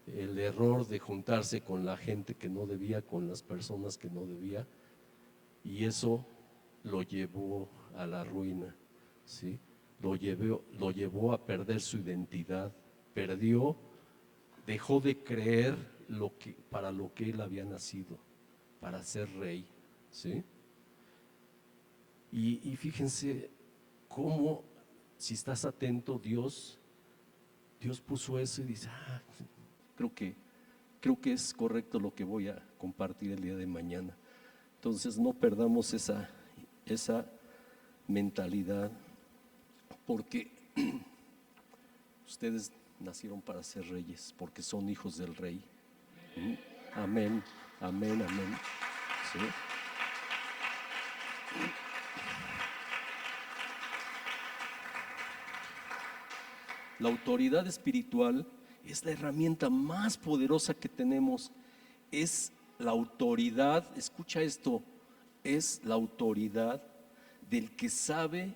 el error de juntarse con la gente que no debía, con las personas que no debía, y eso lo llevó a la ruina, ¿sí? Lo llevó a perder su identidad, dejó de creer para lo que él había nacido, para ser rey, ¿sí? Y fíjense cómo, si estás atento, Dios puso eso y dice: creo que es correcto lo que voy a compartir el día de mañana. Entonces no perdamos esa mentalidad, porque ustedes nacieron para ser reyes, porque son hijos del Rey. Amén, amén, amén. ¿Sí? La autoridad espiritual es la herramienta más poderosa que tenemos. Es la autoridad, escucha esto, es la autoridad del que sabe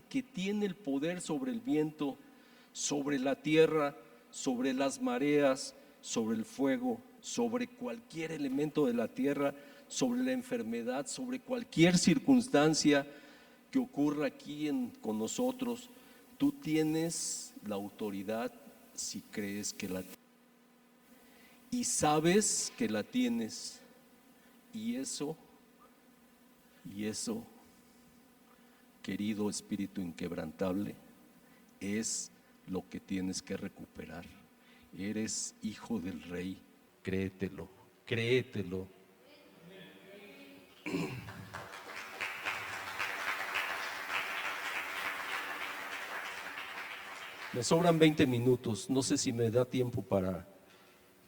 que tiene el poder sobre el viento, sobre la tierra, sobre las mareas, sobre el fuego, sobre cualquier elemento de la tierra, sobre la enfermedad, sobre cualquier circunstancia que ocurra aquí con nosotros. Tú tienes la autoridad si crees que la tienes, y sabes que la tienes, Y eso, querido espíritu inquebrantable, es lo que tienes que recuperar. Eres hijo del Rey, créetelo, créetelo. Me sobran 20 minutos, no sé si me da tiempo para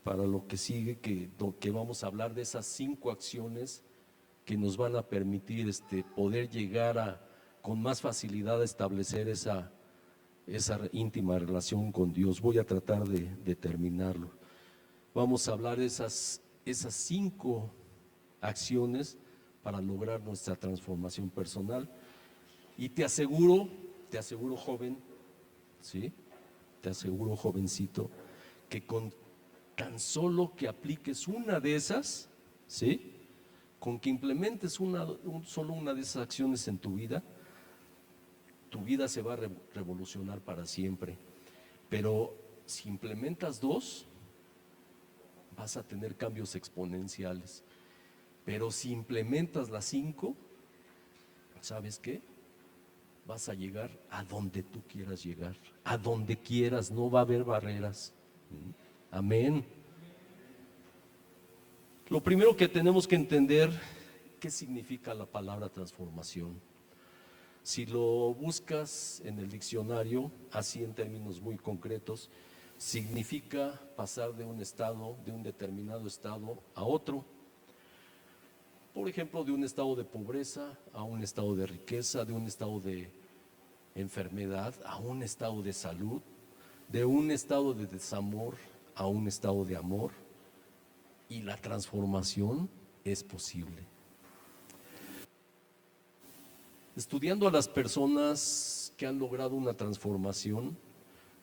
lo que sigue, que vamos a hablar de esas 5 acciones que nos van a permitir poder llegar con más facilidad a establecer esa íntima relación con Dios. Voy a tratar de terminarlo. Vamos a hablar de esas 5 acciones para lograr nuestra transformación personal. Y te aseguro joven, ¿sí? Te aseguro, jovencito, que con tan solo que apliques una de esas, ¿sí? Con que implementes solo una de esas acciones en tu vida se va a revolucionar para siempre. Pero si implementas 2, vas a tener cambios exponenciales. Pero si implementas las 5, ¿sabes qué? Vas a llegar a donde tú quieras llegar, a donde quieras, no va a haber barreras. Amén. Lo primero que tenemos que entender, ¿qué significa la palabra transformación? Si lo buscas en el diccionario, así en términos muy concretos, significa pasar de un estado, de un determinado estado a otro. Por ejemplo, de un estado de pobreza a un estado de riqueza, de un estado de enfermedad a un estado de salud, de un estado de desamor a un estado de amor. Y la transformación es posible. Estudiando a las personas que han logrado una transformación,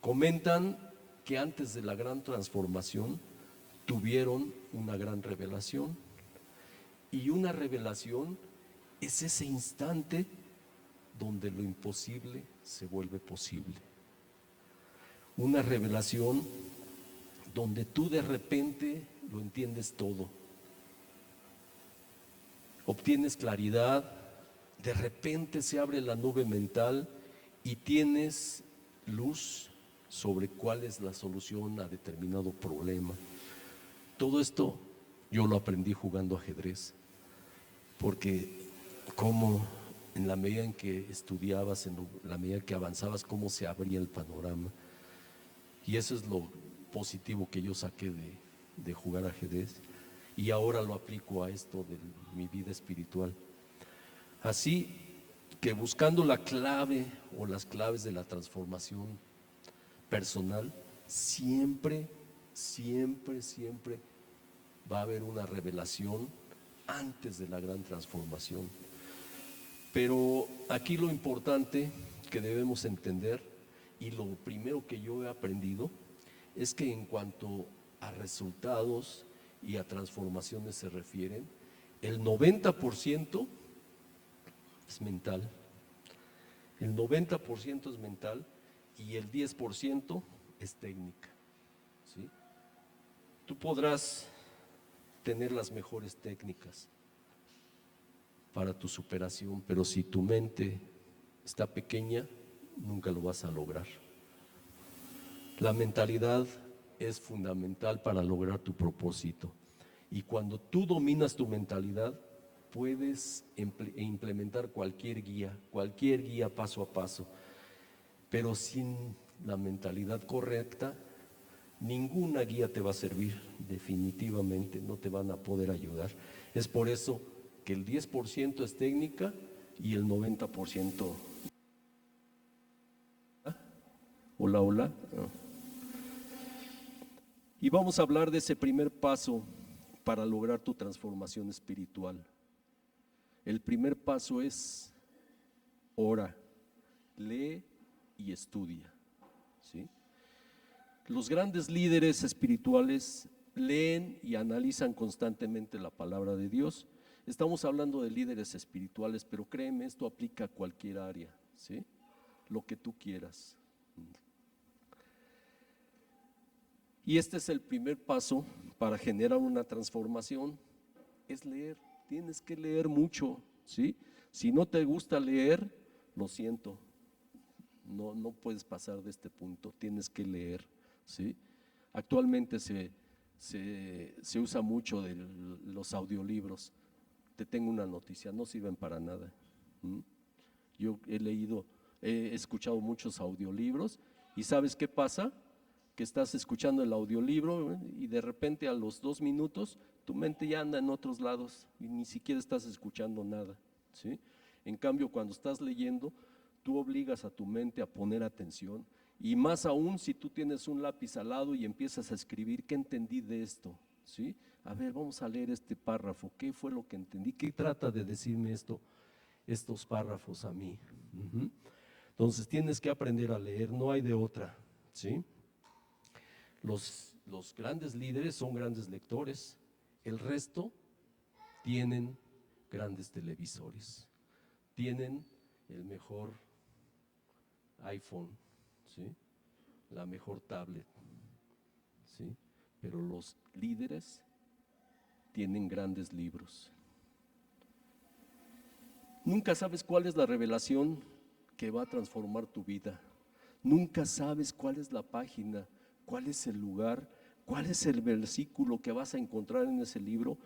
comentan que antes de la gran transformación tuvieron una gran revelación. Y una revelación es ese instante donde lo imposible se vuelve posible. Una revelación donde tú de repente lo entiendes todo. Obtienes claridad, de repente se abre la nube mental y tienes luz sobre cuál es la solución a determinado problema. Todo esto yo lo aprendí jugando ajedrez, porque como en la medida en que estudiabas, en la medida que avanzabas, cómo se abría el panorama. Y eso es lo positivo que yo saqué de jugar ajedrez, y ahora lo aplico a esto de mi vida espiritual. Así que buscando la clave o las claves de la transformación personal, siempre va a haber una revelación antes de la gran transformación. Pero aquí lo importante que debemos entender, y lo primero que yo he aprendido, es que en cuanto a resultados y a transformaciones se refieren, el 90% es mental. El 90% es mental y el 10% es técnica, ¿sí? Tú podrás tener las mejores técnicas para tu superación, pero si tu mente está pequeña, nunca lo vas a lograr. La mentalidad es fundamental para lograr tu propósito, y cuando tú dominas tu mentalidad, puedes implementar cualquier guía paso a paso, pero sin la mentalidad correcta, ninguna guía te va a servir, definitivamente no te van a poder ayudar. Es por eso que el 10% es técnica y el 90%. Hola, hola. Y vamos a hablar de ese primer paso para lograr tu transformación espiritual. El primer paso es ora, lee y estudia, ¿sí? Los grandes líderes espirituales leen y analizan constantemente la palabra de Dios. Estamos hablando de líderes espirituales, pero créeme, esto aplica a cualquier área, ¿sí? Lo que tú quieras. Y este es el primer paso para generar una transformación, es leer. tienes que leer mucho, ¿sí? Si no te gusta leer, lo siento, no puedes pasar de este punto, tienes que leer, ¿sí? Actualmente se usa mucho de los audiolibros. Te tengo una noticia, no sirven para nada. ¿Mm? Yo he escuchado muchos audiolibros y ¿sabes qué pasa? Que estás escuchando el audiolibro y de repente a los 2 minutos tu mente ya anda en otros lados y ni siquiera estás escuchando nada, ¿sí? En cambio, cuando estás leyendo, tú obligas a tu mente a poner atención y más aún si tú tienes un lápiz al lado y empiezas a escribir, ¿qué entendí de esto? ¿Sí? A ver, vamos a leer este párrafo, ¿qué fue lo que entendí? ¿Qué trata de decirme estos párrafos a mí? Ujú. Entonces tienes que aprender a leer, no hay de otra, ¿sí? Los grandes líderes son grandes lectores, el resto tienen grandes televisores, tienen el mejor iPhone, ¿sí? La mejor tablet, ¿sí? Pero los líderes tienen grandes libros. Nunca sabes cuál es la revelación que va a transformar tu vida. Nunca sabes cuál es la página, cuál es el lugar, cuál es el versículo que vas a encontrar en ese libro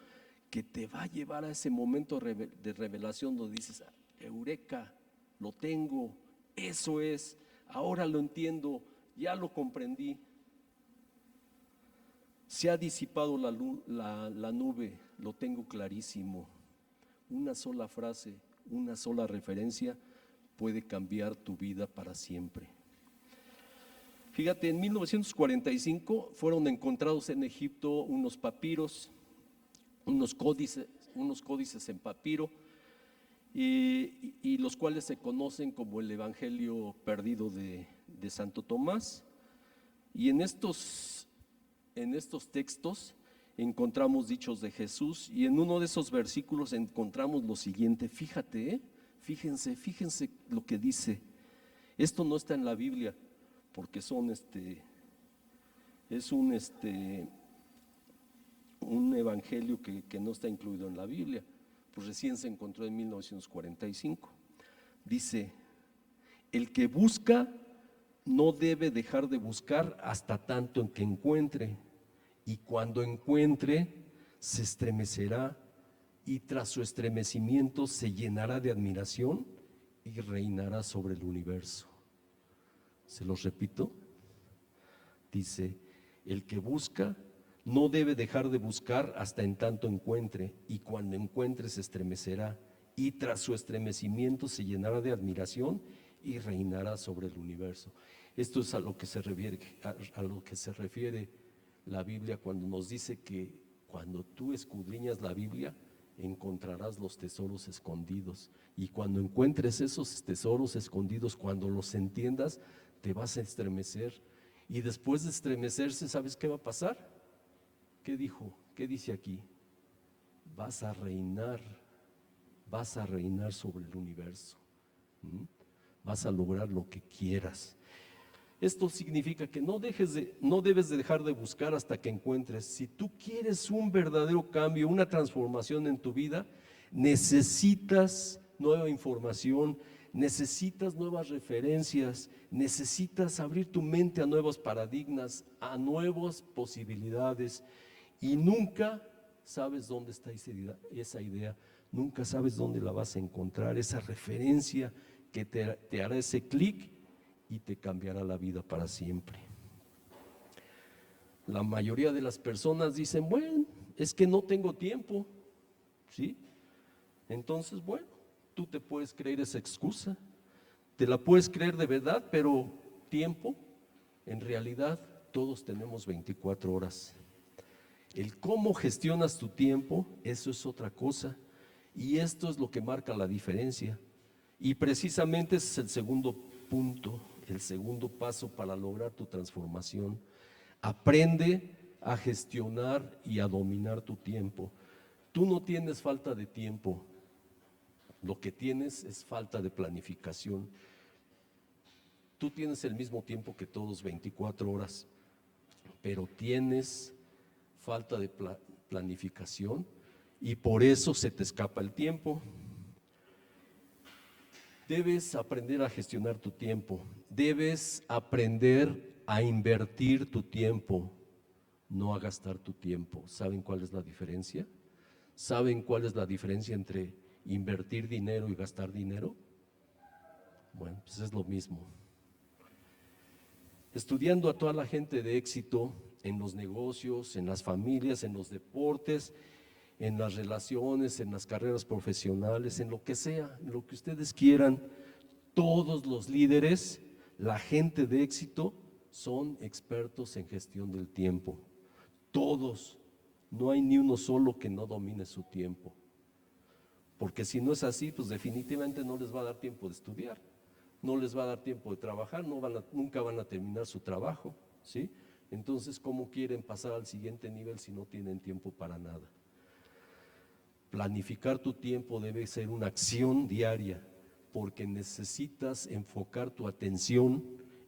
que te va a llevar a ese momento de revelación donde dices, eureka, lo tengo, eso es, ahora lo entiendo, ya lo comprendí. Se ha disipado la nube, lo tengo clarísimo. Una sola frase, una sola referencia puede cambiar tu vida para siempre. Fíjate, en 1945 fueron encontrados en Egipto unos papiros, unos códices en papiro, y los cuales se conocen como el Evangelio perdido de Santo Tomás. Y en estos textos encontramos dichos de Jesús y en uno de esos versículos encontramos lo siguiente, fíjate, fíjense lo que dice. Esto no está en la Biblia porque es un evangelio que no está incluido en la Biblia, pues recién se encontró en 1945. Dice, el que busca no debe dejar de buscar hasta tanto en que encuentre, y cuando encuentre se estremecerá y tras su estremecimiento se llenará de admiración y reinará sobre el universo. Se los repito, dice, el que busca no debe dejar de buscar hasta en tanto encuentre, y cuando encuentre se estremecerá y tras su estremecimiento se llenará de admiración y reinará sobre el universo. Esto es a lo que se refiere la Biblia cuando nos dice que cuando tú escudriñas la Biblia encontrarás los tesoros escondidos, y cuando encuentres esos tesoros escondidos, cuando los entiendas, te vas a estremecer, y después de estremecerse, ¿sabes qué va a pasar? ¿Qué dijo? ¿Qué dice aquí? Vas a reinar sobre el universo. ¿Mm? Vas a lograr lo que quieras. Esto significa que no debes de dejar de buscar hasta que encuentres. Si tú quieres un verdadero cambio, una transformación en tu vida, necesitas nueva información, necesitas nuevas referencias, necesitas abrir tu mente a nuevos paradigmas, a nuevas posibilidades, y nunca sabes dónde está esa idea, nunca sabes dónde la vas a encontrar, esa referencia que te hará ese clic y te cambiará la vida para siempre. La mayoría de las personas dicen, bueno, es que no tengo tiempo, ¿sí? Entonces, bueno, tú te puedes creer esa excusa, te la puedes creer de verdad, pero tiempo, en realidad todos tenemos 24 horas. El cómo gestionas tu tiempo, eso es otra cosa, y esto es lo que marca la diferencia. Y precisamente ese es el segundo punto, el segundo paso para lograr tu transformación. Aprende a gestionar y a dominar tu tiempo. Tú no tienes falta de tiempo, lo que tienes es falta de planificación. Tú tienes el mismo tiempo que todos, 24 horas, pero tienes falta de planificación y por eso se te escapa el tiempo. Debes aprender a gestionar tu tiempo, debes aprender a invertir tu tiempo, no a gastar tu tiempo. ¿Saben cuál es la diferencia? ¿Saben cuál es la diferencia entre invertir dinero y gastar dinero? Bueno, pues es lo mismo. Estudiando a toda la gente de éxito en los negocios, en las familias, en los deportes, en las relaciones, en las carreras profesionales, en lo que sea, en lo que ustedes quieran, todos los líderes, la gente de éxito, son expertos en gestión del tiempo. Todos, no hay ni uno solo que no domine su tiempo. Porque si no es así, pues definitivamente no les va a dar tiempo de estudiar, no les va a dar tiempo de trabajar, nunca van a terminar su trabajo, ¿sí? Entonces, ¿cómo quieren pasar al siguiente nivel si no tienen tiempo para nada? Planificar tu tiempo debe ser una acción diaria, porque necesitas enfocar tu atención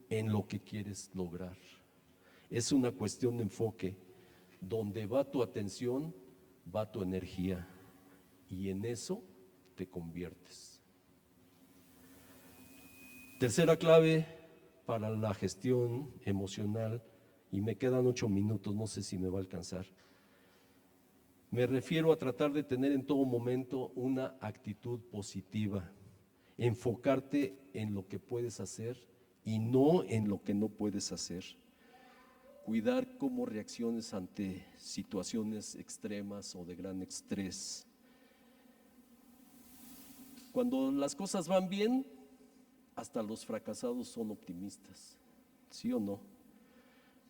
en lo que quieres lograr. Es una cuestión de enfoque. Donde va tu atención, va tu energía, y en eso te conviertes. Tercera clave para la gestión emocional, y me quedan 8 minutos, no sé si me va a alcanzar. Me refiero a tratar de tener en todo momento una actitud positiva, enfocarte en lo que puedes hacer y no en lo que no puedes hacer. Cuidar cómo reacciones ante situaciones extremas o de gran estrés. Cuando las cosas van bien, hasta los fracasados son optimistas, ¿sí o no?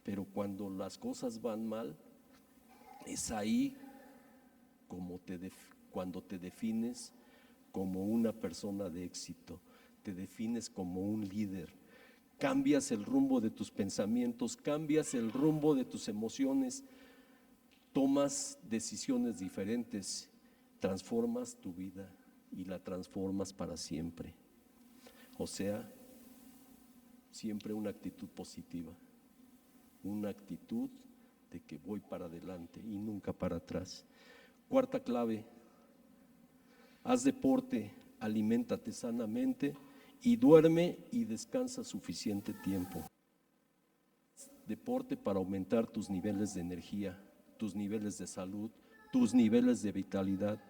Pero cuando las cosas van mal, es ahí cuando te defines como una persona de éxito, te defines como un líder, cambias el rumbo de tus pensamientos, cambias el rumbo de tus emociones, tomas decisiones diferentes, transformas tu vida y la transformas para siempre. O sea, siempre una actitud positiva, una actitud de que voy para adelante y nunca para atrás. Cuarta clave, haz deporte, aliméntate sanamente y duerme y descansa suficiente tiempo. Deporte para aumentar tus niveles de energía, tus niveles de salud, tus niveles de vitalidad.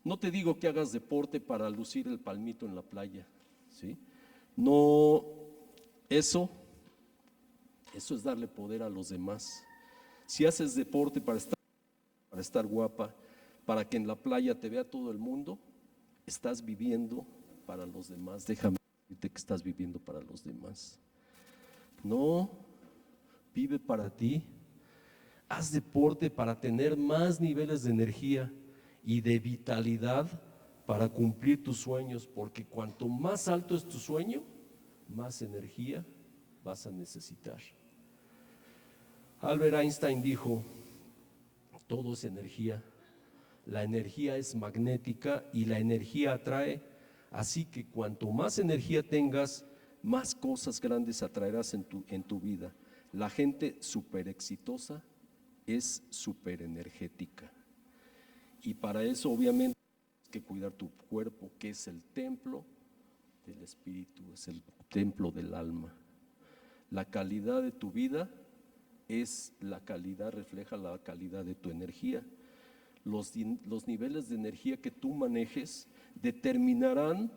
No te digo que hagas deporte para lucir el palmito en la playa, ¿sí? No, eso es darle poder a los demás. Si haces deporte para estar guapa, para que en la playa te vea todo el mundo, estás viviendo para los demás. Déjame decirte que estás viviendo para los demás. No, vive para ti. Haz deporte para tener más niveles de energía y de vitalidad para cumplir tus sueños, porque cuanto más alto es tu sueño, más energía vas a necesitar. Albert Einstein dijo, todo es energía, la energía es magnética y la energía atrae, así que cuanto más energía tengas, más cosas grandes atraerás en tu vida. La gente súper exitosa es súper energética, y para eso obviamente tienes que cuidar tu cuerpo, que es el templo del espíritu, es el templo del alma. La calidad de tu vida refleja la calidad de tu energía. Los niveles de energía que tú manejes determinarán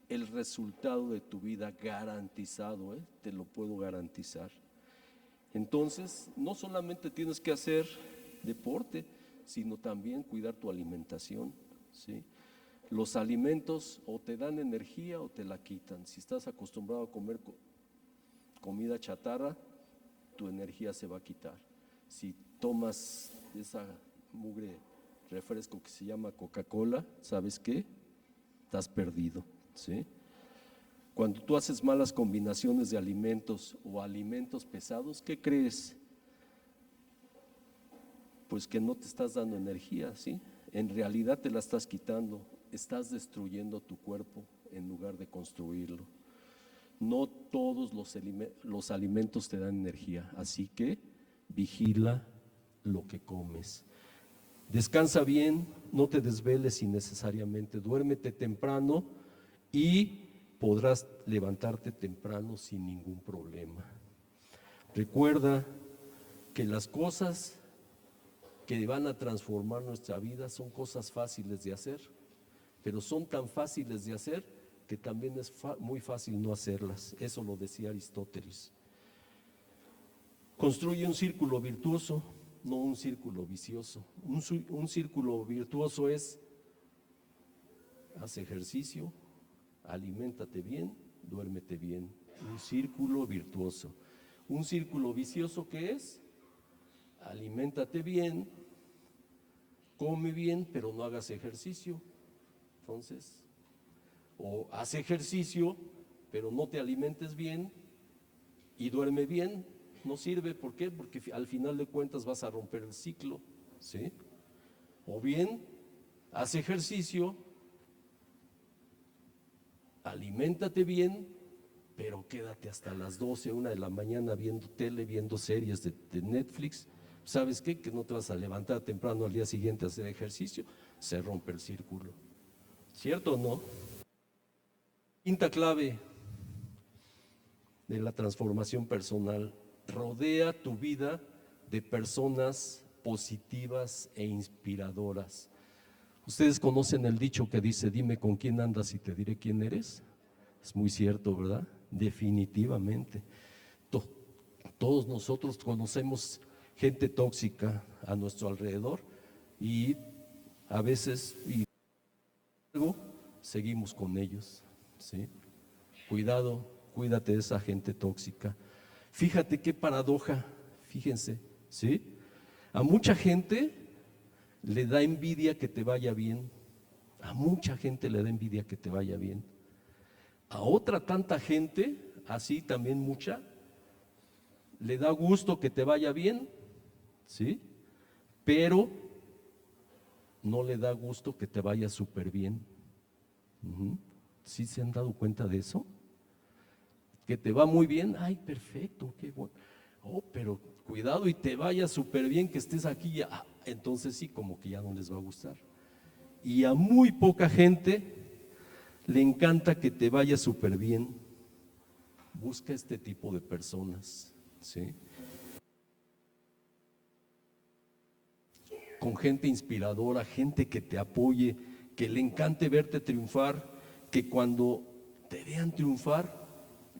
el resultado de tu vida, garantizado, te lo puedo garantizar. Entonces, no solamente tienes que hacer deporte, sino también cuidar tu alimentación, ¿sí? Los alimentos o te dan energía o te la quitan. Si estás acostumbrado a comer comida chatarra, tu energía se va a quitar. Si tomas esa mugre refresco que se llama Coca-Cola, ¿sabes qué? Estás perdido, ¿sí? Cuando tú haces malas combinaciones de alimentos o alimentos pesados, ¿qué crees? Pues que no te estás dando energía, ¿sí? En realidad te la estás quitando, estás destruyendo tu cuerpo en lugar de construirlo. No todos los alimentos te dan energía, así que vigila lo que comes. Descansa bien, no te desveles innecesariamente, duérmete temprano y podrás levantarte temprano sin ningún problema. Recuerda que las cosas que van a transformar nuestra vida son cosas fáciles de hacer, pero son tan fáciles de hacer que también es muy fácil no hacerlas. Eso lo decía Aristóteles. Construye un círculo virtuoso, no un círculo vicioso. Un círculo virtuoso es: haz ejercicio, aliméntate bien, duérmete bien. Un círculo virtuoso. Un círculo vicioso, ¿qué es? Aliméntate bien, come bien, pero no hagas ejercicio. Entonces, o haz ejercicio, pero no te alimentes bien y duerme bien. No sirve. ¿Por qué? Porque al final de cuentas vas a romper el ciclo, ¿sí? O bien, haz ejercicio, aliméntate bien, pero quédate hasta las 12, 1 de la mañana viendo tele, viendo series de Netflix. ¿Sabes qué? Que no te vas a levantar temprano al día siguiente a hacer ejercicio. Se rompe el círculo. ¿Cierto o no? Quinta clave de la transformación personal: rodea tu vida de personas positivas e inspiradoras. Ustedes conocen el dicho que dice: dime con quién andas y te diré quién eres. Es muy cierto, ¿verdad? Definitivamente. Todos nosotros conocemos gente tóxica a nuestro alrededor y a veces seguimos con ellos, ¿sí? Cuidado, cuídate de esa gente tóxica. Fíjate qué paradoja, fíjense, ¿sí? A mucha gente le da envidia que te vaya bien. A mucha gente le da envidia que te vaya bien. A otra tanta gente, así también mucha, le da gusto que te vaya bien, ¿sí? Pero no le da gusto que te vaya súper bien. ¿Sí se han dado cuenta de eso? Que te va muy bien, ay, perfecto, qué bueno. Oh, pero cuidado y te vaya súper bien que estés aquí, ya. Entonces sí, como que ya no les va a gustar. Y a muy poca gente le encanta que te vaya súper bien. Busca este tipo de personas, ¿sí? Con gente inspiradora, gente que te apoye, que le encante verte triunfar, que cuando te vean triunfar,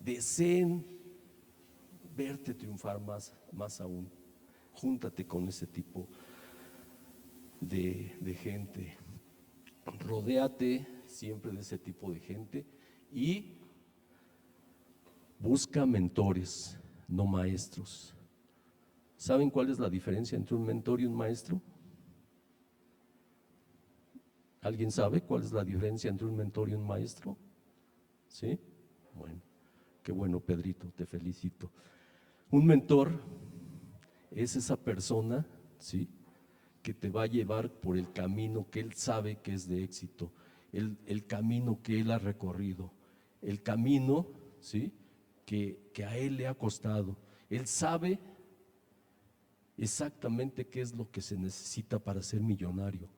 deseen verte triunfar más aún. Júntate con ese tipo de gente. Rodéate siempre de ese tipo de gente y busca mentores, no maestros. ¿Saben cuál es la diferencia entre un mentor y un maestro? ¿Alguien sabe cuál es la diferencia entre un mentor y un maestro? ¿Sí? Bueno, qué bueno, Pedrito, te felicito. Un mentor es esa persona, ¿sí?, que te va a llevar por el camino que él sabe que es de éxito, el camino que él ha recorrido, el camino, ¿sí?, que a él le ha costado. Él sabe exactamente qué es lo que se necesita para ser millonario.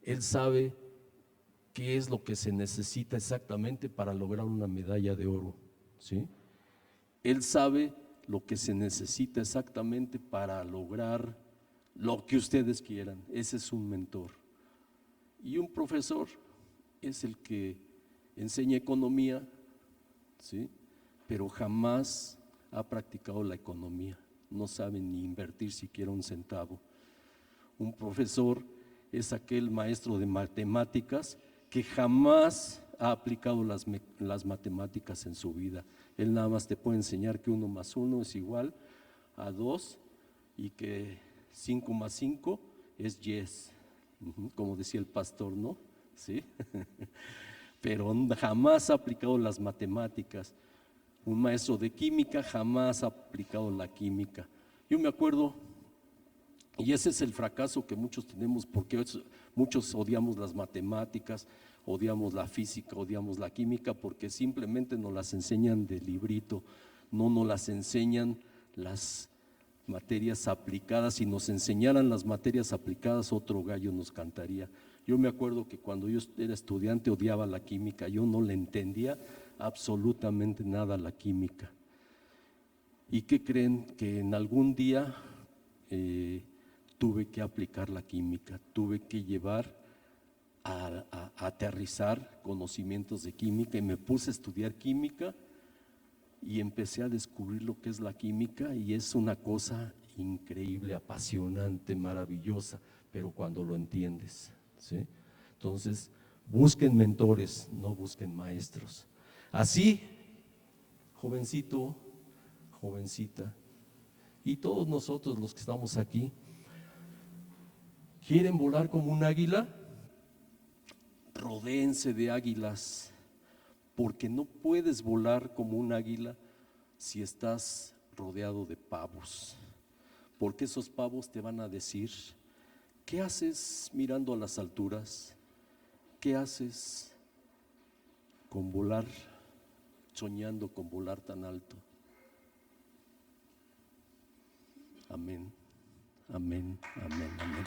Él sabe qué es lo que se necesita exactamente para lograr una medalla de oro, ¿sí? Él sabe lo que se necesita exactamente para lograr lo que ustedes quieran. Ese es un mentor. Y un profesor es el que enseña economía, ¿sí?, pero jamás ha practicado la economía, no sabe ni invertir siquiera un centavo. Un profesor es aquel maestro de matemáticas que jamás ha aplicado las matemáticas en su vida. Él nada más te puede enseñar que 1 más 1 es igual a 2 y que 5 más 5 es 10, como decía el pastor, ¿no? ¿Sí? Pero jamás ha aplicado las matemáticas. Un maestro de química jamás ha aplicado la química. Yo me acuerdo, y ese es el fracaso que muchos tenemos, porque muchos odiamos las matemáticas, odiamos la física, odiamos la química, porque simplemente nos las enseñan de librito, no nos las enseñan las materias aplicadas. Si nos enseñaran las materias aplicadas, otro gallo nos cantaría. Yo me acuerdo que cuando yo era estudiante odiaba la química, yo no le entendía absolutamente nada a la química. ¿Y qué creen? Que en algún día tuve que aplicar la química, tuve que llevar a aterrizar conocimientos de química y me puse a estudiar química y empecé a descubrir lo que es la química y es una cosa increíble, apasionante, maravillosa, pero cuando lo entiendes, ¿sí? Entonces, busquen mentores, no busquen maestros. Así, jovencito, jovencita, y todos nosotros los que estamos aquí, ¿quieren volar como un águila? Rodéense de águilas, porque no puedes volar como un águila si estás rodeado de pavos, porque esos pavos te van a decir: ¿qué haces mirando a las alturas? ¿Qué haces con volar, soñando con volar tan alto? Amén, amén, amén, amén.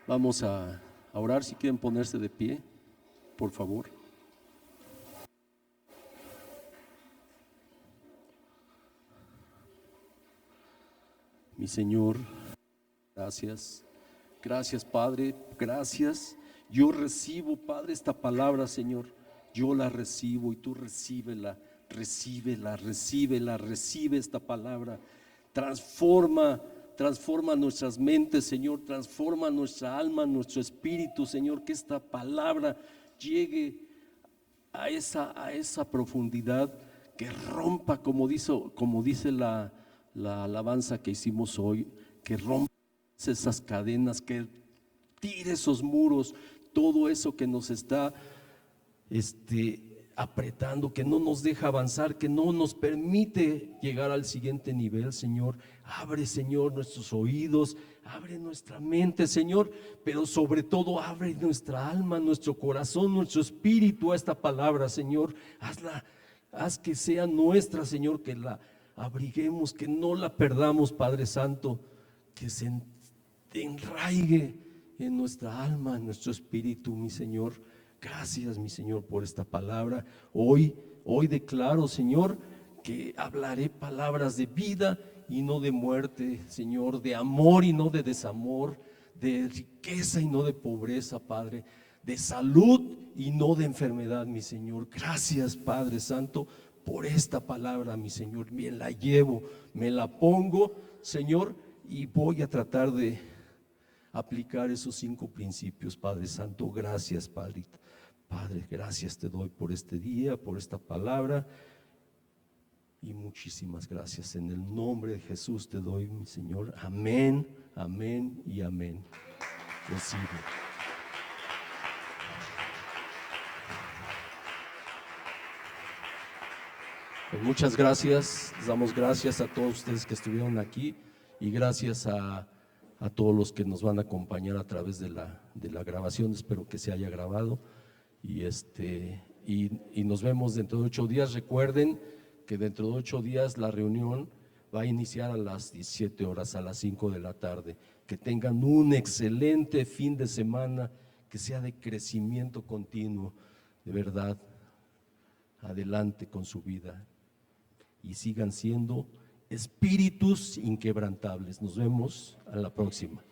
Vamos a orar. Si quieren ponerse de pie, por favor. Mi Señor, gracias, gracias Padre, gracias. Yo recibo, Padre, esta palabra, Señor, yo la recibo y tú recíbela, recíbela, recíbela, recibe esta palabra. Transforma nuestras mentes, Señor, transforma nuestra alma, nuestro espíritu, Señor, que esta palabra llegue a esa profundidad, que rompa, como dice la alabanza que hicimos hoy, que rompa esas cadenas, que tire esos muros, todo eso que nos está apretando, que no nos deja avanzar, que no nos permite llegar al siguiente nivel. Señor, abre, Señor, nuestros oídos, abre nuestra mente, Señor, pero sobre todo abre nuestra alma, nuestro corazón, nuestro espíritu a esta palabra, Señor. Haz que sea nuestra, Señor, que la abriguemos, que no la perdamos, Padre Santo, que se enraigue en nuestra alma, en nuestro espíritu, mi Señor. Gracias, mi Señor, por esta palabra. Hoy declaro, Señor, que hablaré palabras de vida y no de muerte, Señor, de amor y no de desamor, de riqueza y no de pobreza, Padre, de salud y no de enfermedad, mi Señor. Gracias, Padre Santo, por esta palabra, mi Señor. Bien la llevo, me la pongo, Señor, y voy a tratar de aplicar esos 5 principios, Padre Santo. Gracias, Padre. Padre, gracias te doy por este día, por esta palabra, y muchísimas gracias. En el nombre de Jesús te doy, mi Señor. Amén, amén y amén. Recibe. Pues muchas gracias, les damos gracias a todos ustedes que estuvieron aquí y gracias a todos los que nos van a acompañar a través de la grabación. Espero que se haya grabado y nos vemos dentro de 8 días. Recuerden que dentro de 8 días la reunión va a iniciar a las 17 horas, a las 5 de la tarde. Que tengan un excelente fin de semana, que sea de crecimiento continuo, de verdad. Adelante con su vida y sigan siendo espíritus inquebrantables. Nos vemos a la próxima.